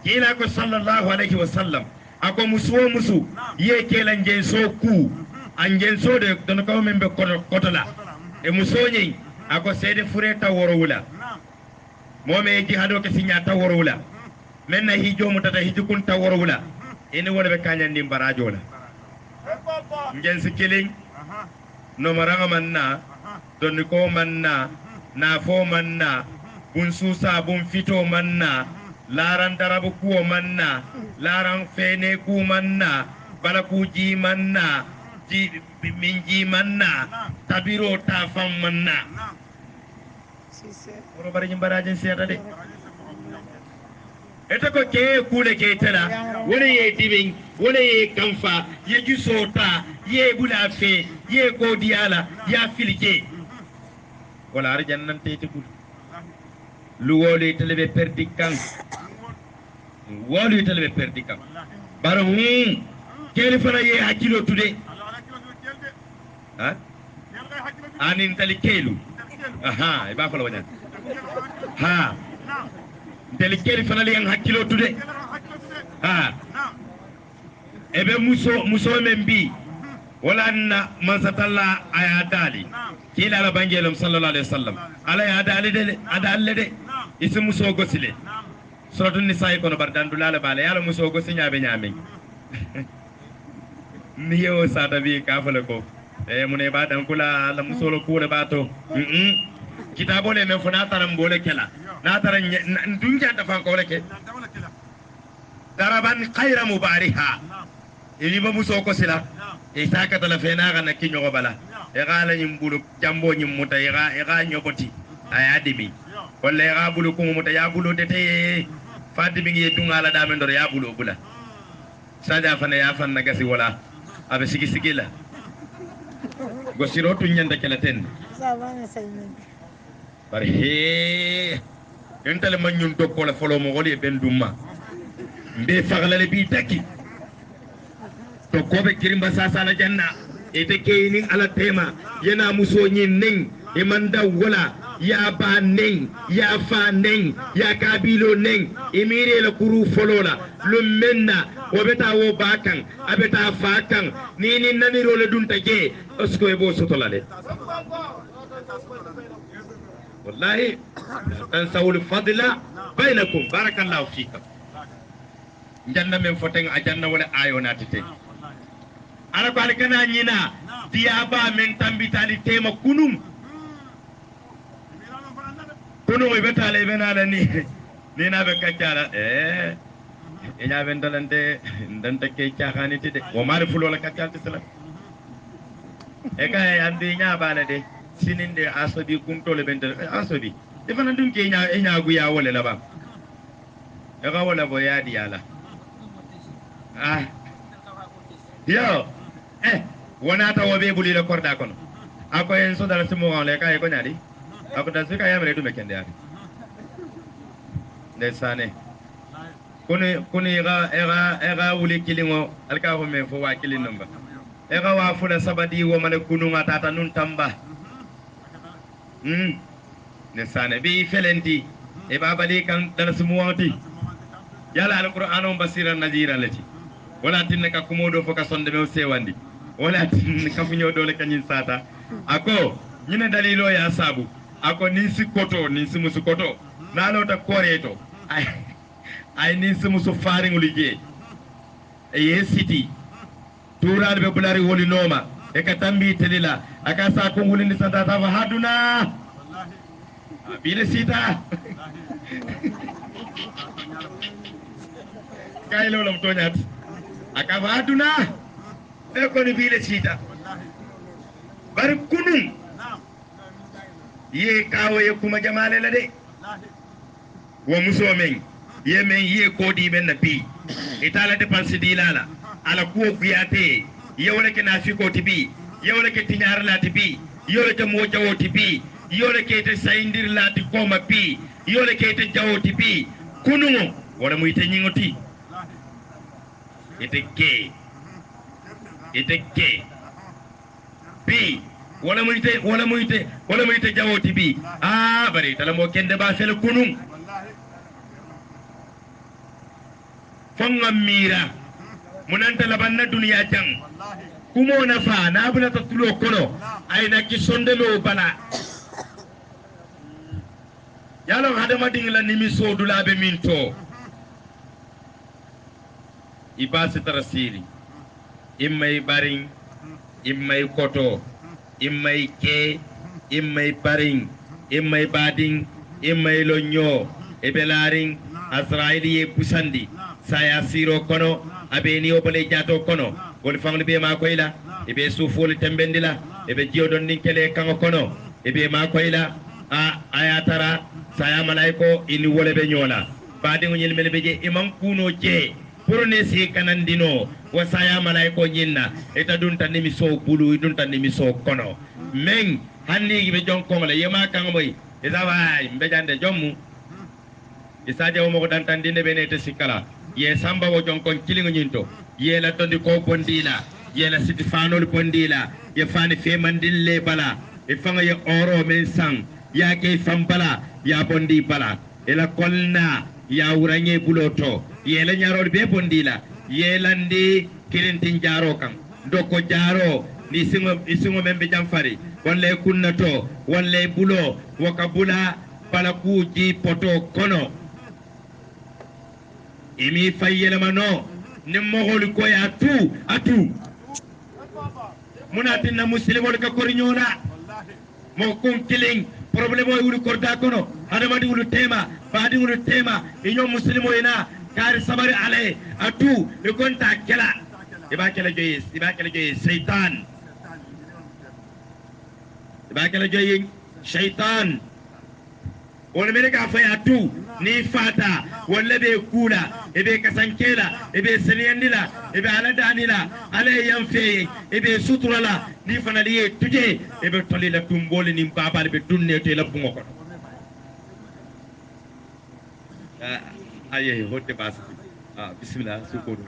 kila ko sallallahu alaihi wasallam ako musu ye kela njenso ku anjenso de don ko membe kotola e muso nyi ako sede fureta worowula mome ji hado ke sinya ta worowula menna hijo mutata hijukun ta worowula ene wona be kanya ndim barajo la njensi kiling no maranga manna don ko manna na fo manna bun susa bun fito manna laran darabu kuo manna laran fene ku manna bala ku ji manna ji minji manna tabiro ta fam manna oro bari nyimbaraje seta de eto ko ke kule ke tela wona ye dibing wona ye kamfa ye jusota ye bula fe ye ko diala ya filike wala arjan nan tete kul luwole telebe perdi kan wolu telebe perdi kan baro kele fana ye hakilo tude ha anin tali kelu aha e ba ko wanya ha tali kele fana le yang hakilo tude ha ebe muso membi wala na masatalla ayatali kila la bangelum sallallahu alaihi wasallam ala ya dali de adalle de ismu so gosile suratu nisa ko no bardandula la bala yalla muso go sinya be nyame ni yo sata bi ka fala ko mune ba dan kula la muso lo kula ba to kitabo le men fona taram bole kala na taran dunja ta fan ko leke daraban khayra mubariha ili ba muso ko sila saka tala fena ga na kinyo ko bala ga la nyim bulu jambo nyim muta ga nyoboti ay adimi wala ga bulu ko muta ya bulu de te fadimi ngi dungala da men do ya bulu bula saja fana ya fan nagasi wala abe sigi sigila go sirotu nyanda kala ten sabana sayni bari he entale man ñun dokko la folo mo woli ben dumma mbe fagalale bi takki to ko be kirimba sasa la janna ete kayni ala tema yana muso nyin ning e manda wala ya ba ning ya fa ning ya kabilo ning emire la kuru folo la lu menna o beta wo bakan abeta fakan ni naniro le dunta je osko e bo sotolale والله تنسوا الفضل بينكم بارك الله فيكم جنة من فتن أجنة ولا آيونات تين أنا قال كنا نينا ديابا من تنبتالي تيما كنوم يبتالي بنا نينا بكتالا إنا بنتلنتي ندنت كي تشاخاني تدي وما رفلو لك تشال تسلم إكا يندي نيابا لدي sininde asabi kumtole bende asabi defana dum ke nya guya wala la ba ga wala bo yadi yala yo wona ta wobe buli la korda kono ako en so dala simo le kay ko nyadi ako da sika yamre dum kende yadi desane kuni ga wuli kilingo alka ho me fo wa kilin numba ga wa fula sabadi wo mane kunu ngata nun tamba nesane bi felenti e babali kan darsumu wati yala alquran on basira nadira lati wala tinna ka kumodo foka sonde me sewandi wala tinna ka funyo dole kanyin sata ako nyine dalilo ya sabu ako nisi musu koto nalo ta koreto ay nisi musu faring ulije e yesiti tural be bulari woli noma e ka tambi telila aka sa ko ngulindi santa ta haduna wallahi bile sita kay lolo to nyat aka haduna e ko ni bile sita bar kunum ye kawo ye kuma jamale la de wo muso men ye kodi men nabi itala dépense dilala ala ko guyate yewle ke nafiko tibi yewle ke tinyar la tibi yewle ke mojawo tibi yewle ke te saindir la ti koma pi yewle ke te jawo tibi kunugo wala muy te nyingoti ite ke pi wala muy te jawo tibi bari tala mo kende ba fel kunum fonga mira munanta labanna duniya jang kumo na fa na bula tatulo kono ay na ki sondelo bala yalo hadama dingla nimi sodula be minto ibase tarasiri immay baring immay koto immay ke immay baring immay bading immay lonyo ebelaring azraili pusandi saya siro kono abeni obale jato kono wol fangli be ma koyla ebe sufol tembendila ebe jiodon ninkele kango kono ebe ma koyla ayatara saya malaiko ini wole be nyola badi ngol mel beje imam kuno je purne si kanandino wa saya malaiko nyinna eta dunta nimi so bulu dunta nimi so kono men hanni be jonkong le yema kango boy izawai mbejande jommu isaje o mo dan tan dinde benete sikala ye samba wo jonkon kilingo nyinto ye la tondi ko bondila ye la siti fanol bondila ye fani fe mandille bala e fanga ye oro men sang ya ke fambala ya bondi bala e la kolna ya wuranye buloto ye la nyarol be bondila ye landi kirintin jaro kan doko jaro ni singo membe jamfari walle kunnato walle bulo wakabula bala kuji poto kono imi fayyelema no nim mogol ko ya atu munatinna muslimol ka korñola mo kon kiling problème o wulu korda kono adamadi wulu tema baadi wulu tema e ñom muslimo ina kari sabari ale atu e gonta kela iba kela joyi shaytan iba kela joyi shaytan wala mele ka fay atu ni fata wala be kula ebe kasankela ebe seniyandila ebe aladanila ala yamfe ebe suturala ni fanali tuje ebe tolila tumbole ni babal be dunne te la bungo ko aye hotte bas bismillah sukuru